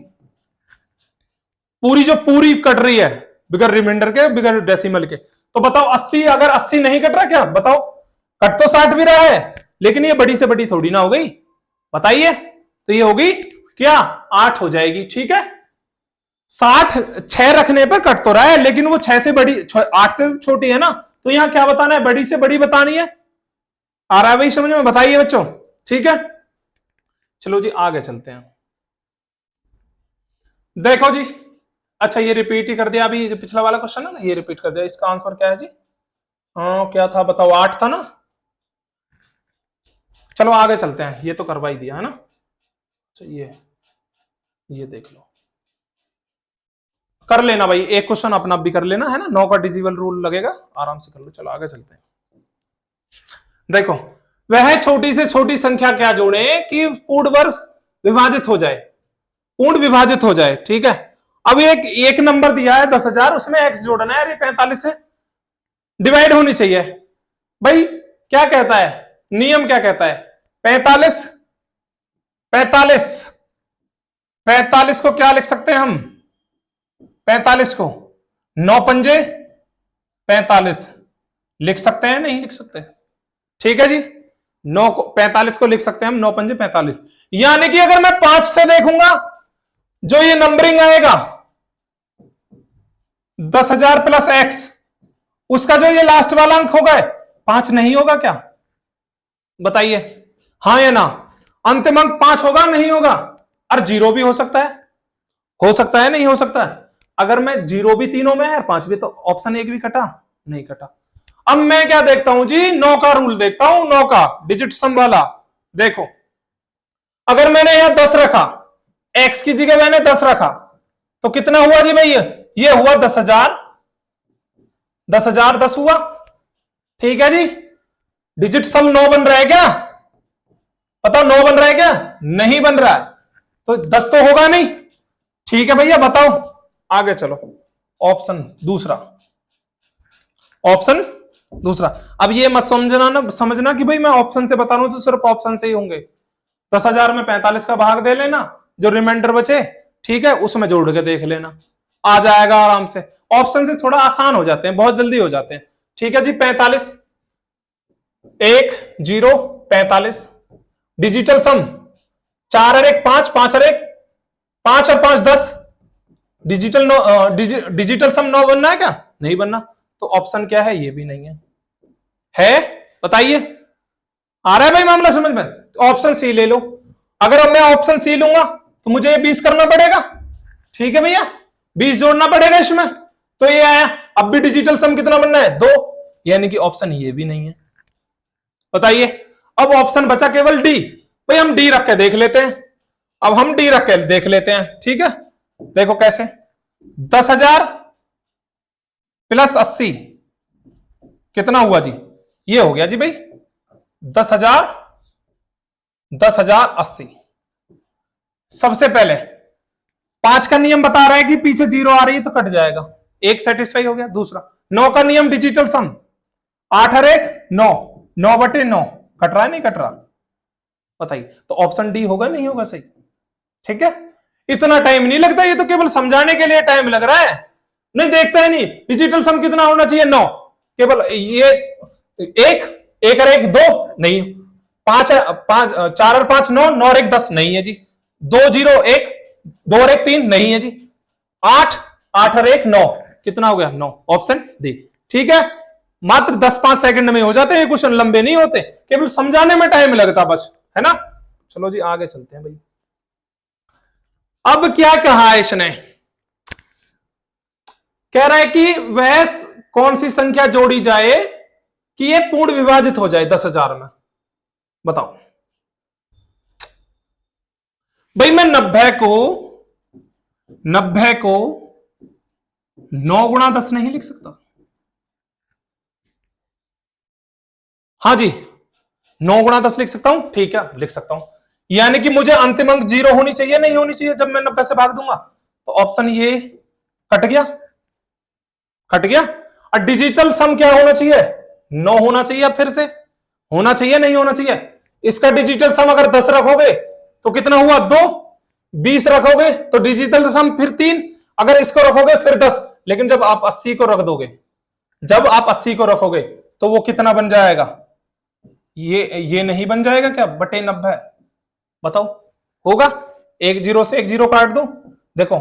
पूरी जो पूरी कट रही है बिगर रिमाइंडर के, बिगर डेसिमल के, तो बताओ 80, अगर 80 नहीं कट रहा क्या? बताओ, कट तो 60 भी रहा है, लेकिन ये बड़ी से बड़ी थोड़ी ना हो गई, बताइए। तो ये होगी क्या? 8 हो जाएगी, ठीक है। 60 6 रखने पर कट तो रहा है, लेकिन वो 6 से बड़ी, 8 से छोटी है ना, तो यहां क्या बताना है? बड़ी से बड़ी बतानी है। आ रहा है भाई समझ में? बताइए बच्चों, ठीक है। चलो जी आगे चलते हैं। देखो जी, अच्छा ये रिपीट ही कर दिया, अभी जो पिछला वाला क्वेश्चन है ना, ये रिपीट कर दिया। इसका आंसर क्या है जी? हाँ क्या था बताओ? 8 था ना। चलो आगे चलते हैं, ये तो करवा ही दिया है ना। अच्छा ये देख लो, कर लेना भाई, एक क्वेश्चन अपना भी कर लेना है ना, 9 का डिजिबल रूल लगेगा, आराम से कर लो। चलो आगे चलते हैं। देखो, वह छोटी से छोटी संख्या क्या जोड़े कि पूर्ण वर्ष विभाजित हो जाए, पूर्ण विभाजित हो जाए, ठीक है। अब एक नंबर दिया है 10,000, उसमें एक्स जोड़ना है, 45 से डिवाइड होनी चाहिए। भाई क्या कहता है नियम? क्या कहता है? 45 45 45 को क्या लिख सकते हैं हम? 45 को 9 पंजे 45 लिख सकते हैं, नहीं लिख सकते? ठीक है जी, 9 को 45 को लिख सकते हैं हम, 9 पंजे 45। यानी कि अगर मैं 5 से देखूंगा, जो ये नंबरिंग आएगा 10,000 प्लस एक्स, उसका जो ये लास्ट वाला अंक होगा 5 नहीं होगा क्या? बताइए हाँ या ना। अंतिम अंक 5 होगा नहीं होगा? और 0 भी हो सकता है नहीं हो सकता है? अगर मैं 0 भी तीनों में है और 5 भी, तो ऑप्शन 1 भी कटा नहीं कटा। अब मैं क्या देखता हूं जी? 9 का रूल देखता हूं, 9 का डिजिट सम वाला। देखो अगर मैंने यहां 10 रखा, एक्स की जगह मैंने 10 रखा, तो कितना हुआ जी भाई? ये हुआ 10,000, 10,000 10 हुआ, ठीक है जी। डिजिट सम 9 बन रहा है क्या? बताओ 9 बन रहा है क्या? नहीं बन रहा है, तो 10 तो होगा नहीं, ठीक है भैया। बताओ आगे चलो। ऑप्शन दूसरा, ऑप्शन दूसरा। अब ये मत समझना कि भाई मैं ऑप्शन से बता रहा हूं तो सिर्फ ऑप्शन से ही होंगे। 10,000 में 45 का भाग दे लेना, जो रिमाइंडर बचे, ठीक है, उसमें जोड़ के देख लेना, आ जाएगा आराम से। ऑप्शन से थोड़ा आसान हो जाते हैं, बहुत जल्दी हो जाते हैं, ठीक है जी। 45 1 0 45 डिजिटल सम 4 और 1 5, 5 और 1 5 और 5 10, डिजिटल सम 9 बनना है क्या? नहीं बनना। तो ऑप्शन क्या है? ये भी नहीं है बताइए। आ रहा है भाई मामला समझ में? तो ऑप्शन सी ले लो। अगर अब मैं ऑप्शन सी लूंगा तो मुझे ये 20 करना पड़ेगा, ठीक है भैया, 20 जोड़ना पड़ेगा इसमें, तो ये आया। अब भी डिजिटल सम कितना बनना है? 2, यानी कि ऑप्शन ये भी नहीं है। बताइए। अब ऑप्शन बचा केवल डी। भाई हम डी रख के देख लेते हैं। अब हम डी रख के देख लेते हैं, ठीक है। देखो कैसे, 10,000 प्लस 80 कितना हुआ जी? ये हो गया जी भाई 10,000, 10,080। सबसे पहले 5 का नियम बता रहा है कि पीछे 0 आ रही है तो कट जाएगा, एक सेटिस्फाई हो गया। दूसरा 9 का नियम डिजिटल सम, 8 और 1 9, 9/9 कट रहा है नहीं कट रहा? बताइए। तो ऑप्शन डी होगा नहीं होगा सही? ठीक है, इतना टाइम नहीं लगता, ये तो केवल समझाने के लिए टाइम लग रहा है, नहीं देखता है नहीं। डिजिटल सम कितना होना चाहिए? 9, केवल ये एक, एक और एक 2 नहीं, 5 4 और 5 9, 9 और 1 10 नहीं है जी, 2 0 1, 2 और 1 3 नहीं है जी, 8 8 और 1 9, कितना हो गया? 9, ऑप्शन डी। ठीक है, मात्र 10-5 सेकंड में हो जाते हैं क्वेश्चन, लंबे नहीं होते, केवल समझाने में टाइम लगता बस, है ना। चलो जी आगे चलते हैं भाई। अब क्या कहा है इसने? कह रहा है कि वह कौन सी संख्या जोड़ी जाए कि ये पूर्ण विभाजित हो जाए 10,000 में? बताओ भाई। मैं 90 को 9 गुणा 10 नहीं लिख सकता? हाँ जी, 9 गुणा 10 लिख सकता हूं, ठीक है लिख सकता हूं। यानी कि मुझे अंतिम अंक 0 होनी चाहिए नहीं होनी चाहिए जब मैं 90 से भाग दूंगा? तो ऑप्शन ये कट गया, कट गया। और डिजिटल सम क्या होना चाहिए? 9 होना चाहिए। फिर से होना चाहिए नहीं होना चाहिए? इसका डिजिटल सम अगर 10 रखोगे तो कितना हुआ? 2। 20 रखोगे तो डिजिटल सम फिर 3, अगर इसको रखोगे फिर 10। लेकिन जब आप 80 को रख दोगे, जब आप 80 को रखोगे तो वो कितना बन जाएगा? ये नहीं बन जाएगा क्या? बटे 90। बताओ होगा? एक 0 से एक 0 काट दो, देखो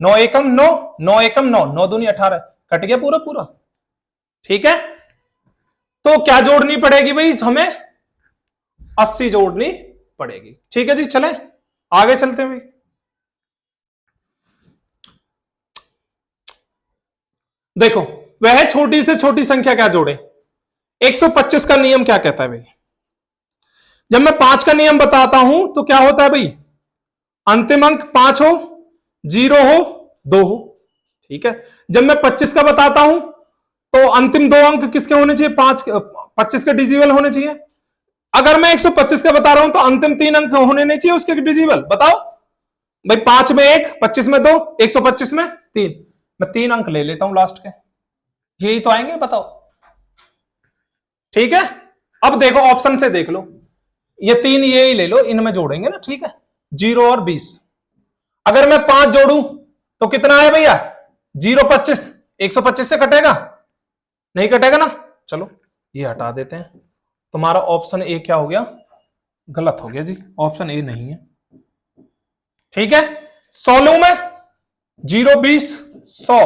9 एकम 9, 9 एकम 9, 9 दूनी 18, कट गया पूरा पूरा। ठीक है, तो क्या जोड़नी पड़ेगी भाई हमें? 80 जोड़नी पड़ेगी। ठीक है जी, चले आगे चलते हैं भाई। देखो वह छोटी से छोटी संख्या क्या जोड़े? 125 का नियम क्या कहता है भाई? जब मैं 5 का नियम बताता हूं तो क्या होता है भाई? अंतिम अंक 5 हो, 0 हो, 2 हो। ठीक है, जब मैं 25 का बताता हूं तो अंतिम 2 अंक किसके होने चाहिए? 25 के डिजिबल होने चाहिए। अगर मैं 125 का बता रहा हूं तो अंतिम 3 अंक होने नहीं चाहिए उसके डिजिबल? बताओ भाई। 5 में 1, 25 में 2, 125 में 3, मैं 3 अंक ले लेता हूं लास्ट के, यही तो आएंगे, बताओ। ठीक है, अब देखो ऑप्शन से देख लो, ये 3 ये ही ले लो, इनमें जोड़ेंगे ना। ठीक है, 0 और 20। अगर मैं 5 जोड़ू तो कितना है भैया? 0 25, 125 से कटेगा? नहीं कटेगा ना। चलो ये हटा देते हैं। तुम्हारा ऑप्शन ए क्या हो गया? गलत हो गया जी, ऑप्शन ए नहीं है। ठीक है, 100 लू मैं, 0 20 100,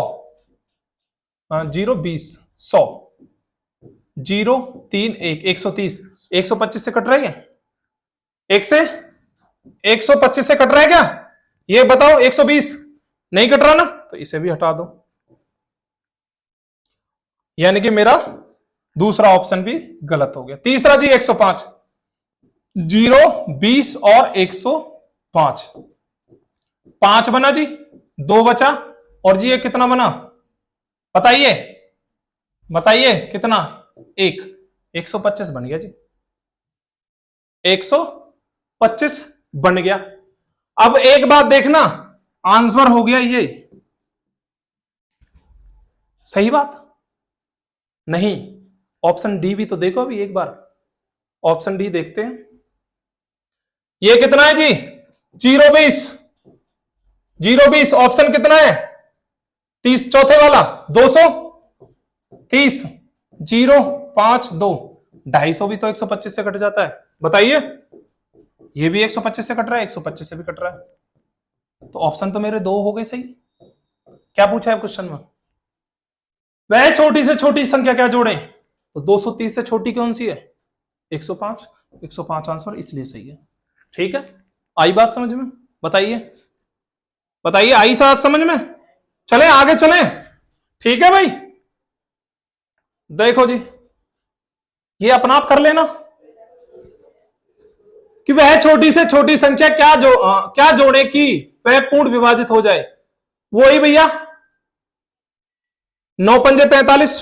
0 20 100, 0 3 1, 130, 125 से कट रही है? 1 से 125 से कट रहा है क्या? ये बताओ। 120 नहीं कट रहा ना, तो इसे भी हटा दो। यानी कि मेरा दूसरा ऑप्शन भी गलत हो गया। तीसरा जी 105, 0 20 और 105, 5 बना जी, 2 बचा, और जी ये कितना बना? बताइए बताइए कितना? 1, 125 बन गया जी, 125 बन गया। अब एक बात देखना, आंसर हो गया ये, सही बात नहीं? ऑप्शन डी भी तो देखो अभी एक बार, ऑप्शन डी देखते हैं। ये कितना है जी? 0 20, 0 20, ऑप्शन कितना है? 30 चौथे वाला, 230, 0 5 2, 250 भी तो 125 से कट जाता है। बताइए, ये भी 125 से कट रहा है, 125 से भी कट रहा है। तो ऑप्शन तो मेरे 2 हो गए सही। क्या पूछा है क्वेश्चन में? वह छोटी से छोटी संख्या क्या जोड़े? तो 230 से छोटी कौन सी है? 105। 105 आंसर इसलिए सही है। ठीक है, आई बात समझ में? बताइए बताइए, आई बात समझ में? चले आगे चले। ठीक है भाई, देखो जी, ये अपना आप कर लेना कि वह छोटी से छोटी संख्या क्या जोड़े कि वह पूर्ण विभाजित हो जाए। वही भैया 9 पंजे 45,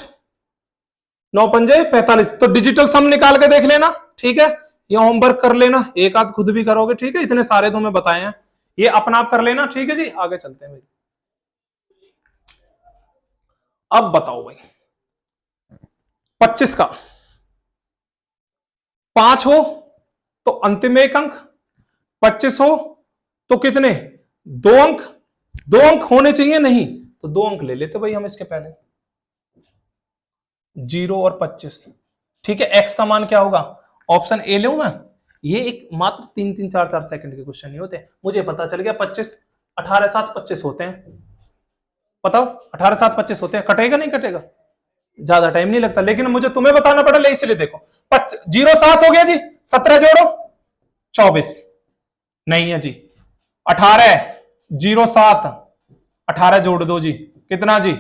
9 पंजे 45। तो डिजिटल सम निकाल के देख लेना। ठीक है, ये होमवर्क कर लेना, एक आध खुद भी करोगे। ठीक है, इतने सारे तो मैं बताए हैं, ये अपना आप कर लेना। ठीक है जी, आगे चलते हैं भाई। अब बताओ भाई, 25 का 5 हो तो अंतिम एक अंक, 25 हो तो कितने? 2 अंक। 2 अंक होने चाहिए, नहीं तो 2 अंक ले लेते भाई हम इसके पहले, 0 और 25। ठीक है, एक्स का मान क्या होगा? ऑप्शन ए लूं मैं? ये एक मात्र 3-3 4-4 सेकंड के क्वेश्चन नहीं होते, मुझे पता चल गया 25, 18 7 25 होते हैं। बताओ, 18 7 25 होते हैं, कटेगा नहीं कटेगा? ज्यादा टाइम नहीं लगता, लेकिन मुझे तुम्हें बताना पड़ेगा, इसलिए देखो 0 7 हो गया जी, 17 जोड़ो 24, नहीं है जी 18, 0 7 18 जोड़ दो जी, कितना जी?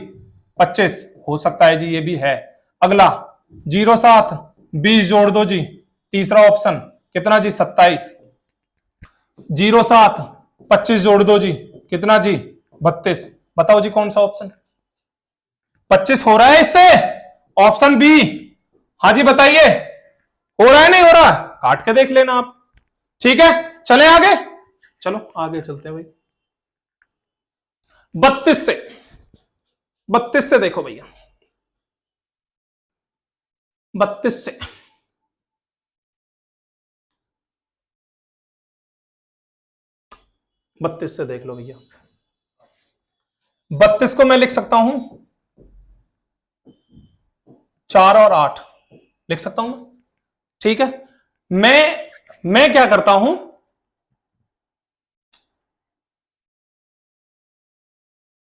25 हो सकता है जी, ये भी है। अगला 0 7 20 जोड़ दो जी, तीसरा ऑप्शन कितना जी? 27। 0 7 25 जोड़ दो जी, कितना जी? 32। बताओ जी कौन सा ऑप्शन? 25 हो रहा है इससे? Option B. हाँ जी बताइए, हो रहा है नहीं हो रहा? काट के देख लेना आप। ठीक है, चले आगे, चलो आगे चलते हैं भाई। 32 से, 32 से देखो भैया, 32 से 32 से देख लो भैया। 32 को मैं लिख सकता हूं 4 और 8 लिख सकता हूं। ठीक है, मैं क्या करता हूं,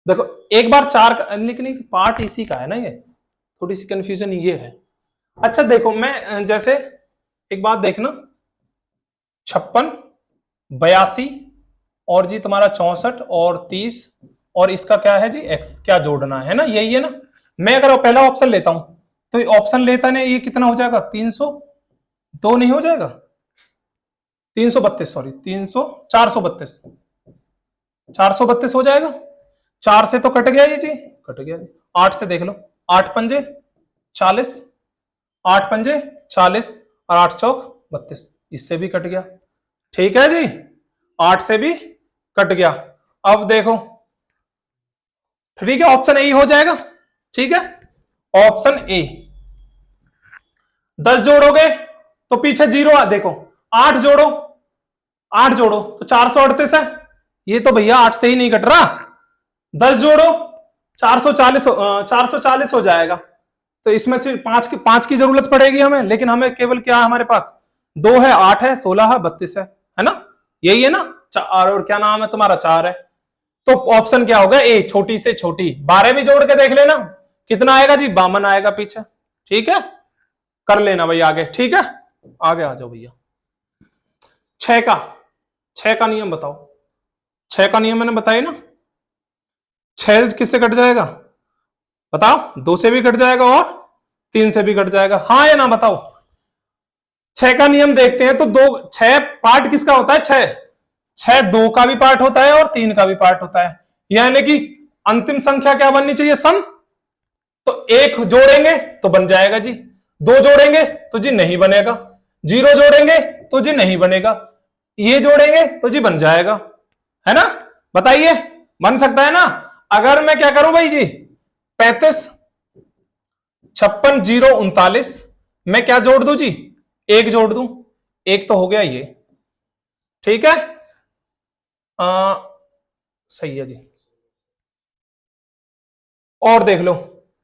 देखो एक बार 4 का, लेकिन एक पार्ट इसी का है ना, ये थोड़ी सी कंफ्यूजन ये है। अच्छा देखो, मैं जैसे एक बात देखना, 56 82 और जी तुम्हारा 64 और 30 और इसका क्या है जी? एक्स, क्या जोड़ना है ना, यही है ना। मैं अगर पहला ऑप्शन लेता हूं तो ऑप्शन लेता ने ये कितना हो जाएगा? 302 नहीं हो जाएगा? 332, सॉरी 300, 432, 432 हो जाएगा। 4 से तो कट गया ये जी, कट गया जी। 8 से देख लो, 8 पंजे 40, 8 पंजे 40 और 8 चौक 32, इससे भी कट गया। ठीक है जी, 8 से भी कट गया। अब देखो, ठीक है, ऑप्शन ए हो जाएगा। ठीक है, ऑप्शन ए। 10 जोड़ोगे तो पीछे 0 देखो, 8 जोड़ो, 8 जोड़ो तो 438 है, ये तो भैया 8 से ही नहीं कट रहा। 10 जोड़ो 440, 440 हो जाएगा। तो इसमें से 5 की जरूरत पड़ेगी हमें, लेकिन हमें केवल क्या है हमारे पास? 2 है, 8 है, 16 है, 32 है ना, यही है ना। और क्या नाम है तुम्हारा? 4 है। तो ऑप्शन क्या होगा? ए, छोटी से छोटी। 12 भी जोड़ के देख लेना, कितना आएगा जी? 52 आएगा पीछे। ठीक है, कर लेना भाई आगे। ठीक है, आगे आ जाओ भैया। 6 का, 6 का नियम बताओ। 6 का नियम मैंने बताया ना, 6 किससे कट जाएगा? बताओ, 2 से भी कट जाएगा और 3 से भी कट जाएगा, हाँ या ना बताओ। 6 का नियम देखते हैं तो 6 पार्ट किसका होता है? 6 2 का भी पार्ट होता है और 3 का भी पार्ट होता है, यानी कि अंतिम संख्या क्या बननी चाहिए? सम। तो 1 जोड़ेंगे तो बन जाएगा जी, 2 जोड़ेंगे तो जी नहीं बनेगा, 0 जोड़ेंगे तो जी नहीं बनेगा, ये जोड़ेंगे तो जी बन जाएगा, है ना। बताइए, बन सकता है ना। अगर मैं क्या करूं भाई जी, 35 56 0 39, मैं क्या जोड़ दूं जी? 1 जोड़ दूं, 1 तो हो गया ये। ठीक है, सही है जी। और देख लो,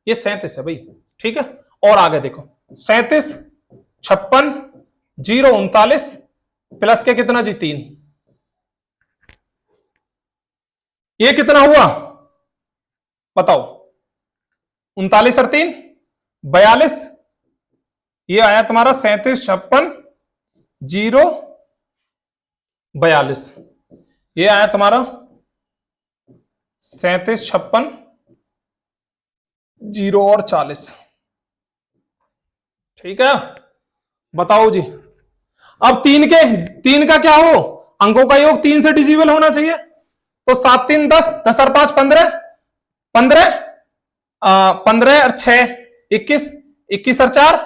ये 37 है भाई। ठीक है, और आगे देखो, 37 56 0 39 प्लस के कितना जी? 3। ये कितना हुआ बताओ? 39 और 3 42, ये आया तुम्हारा 37 56 0 42, ये आया तुम्हारा 37 56 0 और 40। ठीक है, बताओ जी। अब तीन का क्या हो, अंकों का योग 3 से डिजिबल होना चाहिए। तो 7 3 10, 10 और 5 15, 15 15 और 6 21, 21 और 4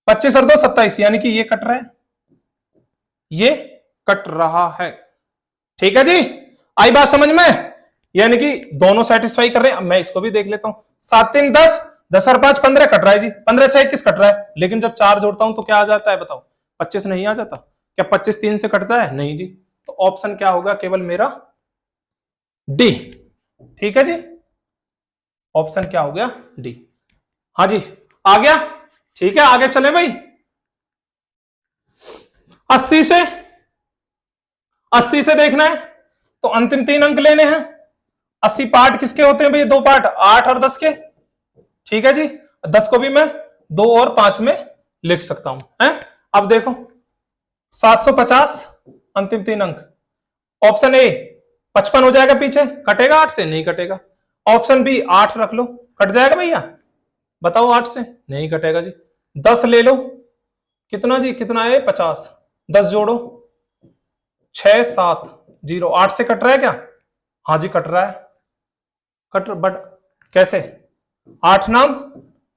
25 और 2 27, यानी कि ये कट रहा है, ये कट रहा है। ठीक है जी, आई बात समझ में? यानी कि दोनों सेटिस्फाई कर रहे हैं। अब मैं इसको भी देख लेता हूं। 7 3 10, 10 और 5 15 कट रहा है जी, 15 6 21 कट रहा है। लेकिन जब 4 जोड़ता हूं तो क्या आ जाता है बताओ? 25 नहीं आ जाता क्या? 25 3 से कटता है? नहीं जी। तो ऑप्शन क्या होगा? केवल मेरा डी। ठीक है जी, ऑप्शन क्या हो गया? डी। हाँ जी, आ गया। ठीक है, आगे चले भाई। 80 से 80 से देखना है तो अंतिम 3 अंक लेने हैं। 80 पार्ट किसके होते हैं भाई? 2 पार्ट, 8 और 10 के। ठीक है जी, 10 को भी मैं 2 और 5 में लिख सकता हूं है? अब देखो 750 अंतिम 3 अंक। ऑप्शन ए 55 हो जाएगा, पीछे कटेगा 8 से? नहीं कटेगा। ऑप्शन बी 8 रख लो, कट जाएगा भैया? बताओ 8 से नहीं कटेगा जी। 10 ले लो, कितना जी? कितना है? 50। 10 जोड़ो, 6 7 0, 8 से कट रहा है क्या? हाँ जी कट रहा है। कट बट कैसे? 8 नाम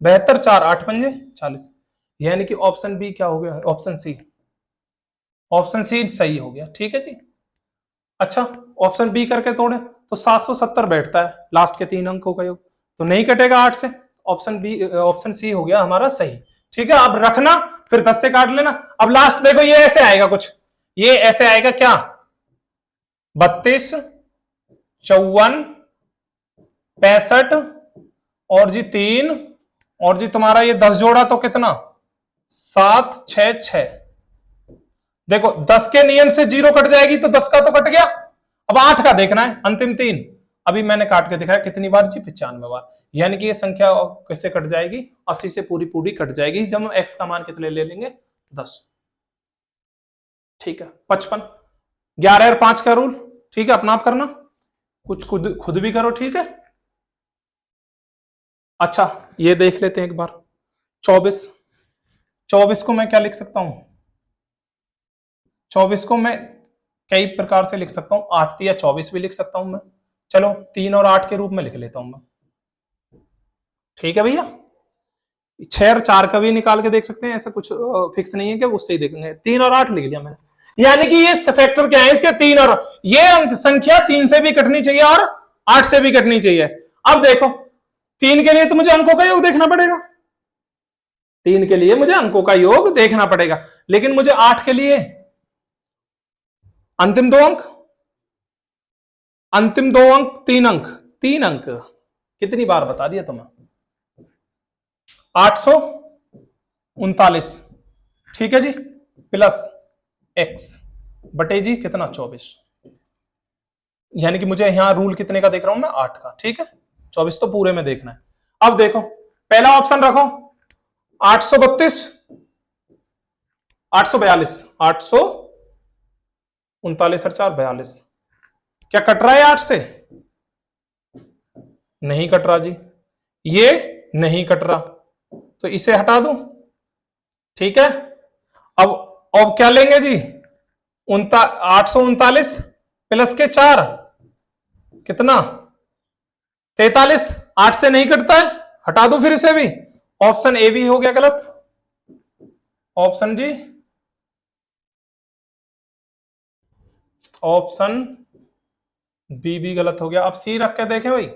72, 4 8 पंजे 40, यानी कि ऑप्शन बी क्या हो गया? Option C. ऑप्शन सी सही हो गया। ठीक है जी। अच्छा, ऑप्शन बी करके तोड़े तो 770 बैठता है, लास्ट के 3 अंकों का योग, तो नहीं कटेगा 8 से। ऑप्शन बी, ऑप्शन सी हो गया हमारा सही। ठीक है, अब रखना, फिर 10 से काट लेना। अब लास्ट देखो, ये ऐसे आएगा कुछ, ये ऐसे आएगा क्या? 32 54 65 और जी 3, और जी तुम्हारा ये 10 जोड़ा तो कितना? 7 6 6। देखो 10 के नियम से 0 कट जाएगी तो 10 का तो कट गया। अब 8 का देखना है, अंतिम 3। अभी मैंने काट के दिखाया कितनी बार जी? 95 बार। यानी कि ये संख्या किससे कट जाएगी? 80 से पूरी पूरी कट जाएगी जब हम x का मान कितने ले लेंगे? 10। ठीक है, 55। 11 और 5 का रूल। ठीक है, अपना आप करना, कुछ खुद खुद भी करो। ठीक है, अच्छा ये देख लेते हैं एक बार। 24, 24 को मैं क्या लिख सकता हूं? 24 को मैं कई प्रकार से लिख सकता हूं, 8 या 24 भी लिख सकता हूं मैं। चलो 3 और 8 के रूप में लिख लेता हूं मैं। ठीक है भैया, 6 और 4 का भी निकाल के देख सकते हैं, ऐसा कुछ फिक्स नहीं है कि उससे ही देखेंगे। 3 और 8 लिख लिया मैंने, यानी कि ये फैक्टर क्या है इसके? 3 और ये अंक संख्या 3 से भी कटनी चाहिए और 8 से भी कटनी चाहिए। अब देखो 3 के लिए तो मुझे अंकों का योग देखना पड़ेगा, 3 के लिए मुझे अंकों का योग देखना पड़ेगा, लेकिन मुझे 8 के लिए अंतिम 2 अंक, अंतिम 2 अंक 3 अंक, 3 अंक कितनी बार बता दिया तुम्हें? 839। ठीक है जी, प्लस x बटे जी कितना? 24। यानी कि मुझे यहां रूल कितने का देख रहा हूं मैं? 8 का। ठीक है, 24 तो पूरे में देखना है। अब देखो पहला ऑप्शन रखो, 832 842, 839 और 4 42। क्या कट रहा है 8 से? नहीं कट रहा जी, ये नहीं कट रहा, तो इसे हटा दूं। ठीक है, अब क्या लेंगे जी? 839 प्लस के 4 कितना? 43। 8 से नहीं कटता है, हटा दो फिर इसे भी। ऑप्शन ए भी हो गया गलत, ऑप्शन जी, ऑप्शन बी भी गलत हो गया। अब सी रख के देखें भाई,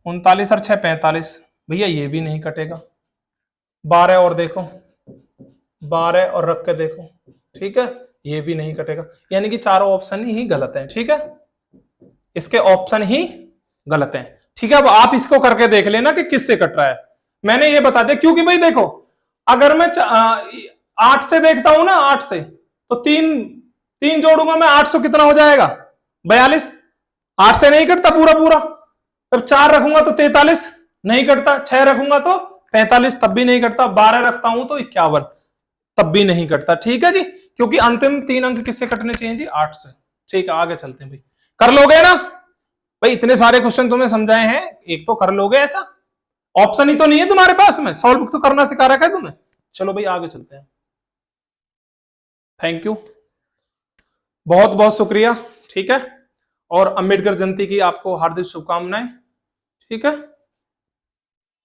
39 और 6 45, भैया ये भी नहीं कटेगा। 12 और देखो, 12 और रख के देखो, ठीक है, ये भी नहीं कटेगा। यानी कि चारों ऑप्शन ही गलत हैं। ठीक है, इसके ऑप्शन ही गलत हैं। ठीक है, अब आप इसको करके देख लेना कि किससे कट रहा है। मैंने ये बता दिया क्योंकि भाई देखो, अगर मैं 8 से देखता हूं ना, 8 से तो 3 जोड़ूंगा मैं, 800 कितना हो जाएगा? 42। 8 से नहीं कटता पूरा पूरा। अब 4 रखूंगा तो 43 नहीं कटता, 6 रखूंगा तो 45 तब भी नहीं कटता, 12 रखता हूं तो 51 तब भी नहीं कटता। ठीक है जी, क्योंकि अंतिम 3 अंक किससे कटने चाहिए जी? 8 से। ठीक है, आगे चलते हैं भाई। कर लोगे ना भाई? इतने सारे क्वेश्चन तुम्हें समझाए हैं, एक तो कर लोगे ऐसा? ऑप्शन ही तो नहीं है तुम्हारे पास में, सॉल्व तो करना सिखा रखा है तुम्हें। चलो भाई आगे चलते हैं। थैंक यू, बहुत बहुत शुक्रिया। ठीक है, और अम्बेडकर जयंती की आपको हार्दिक शुभकामनाएं। ठीक है।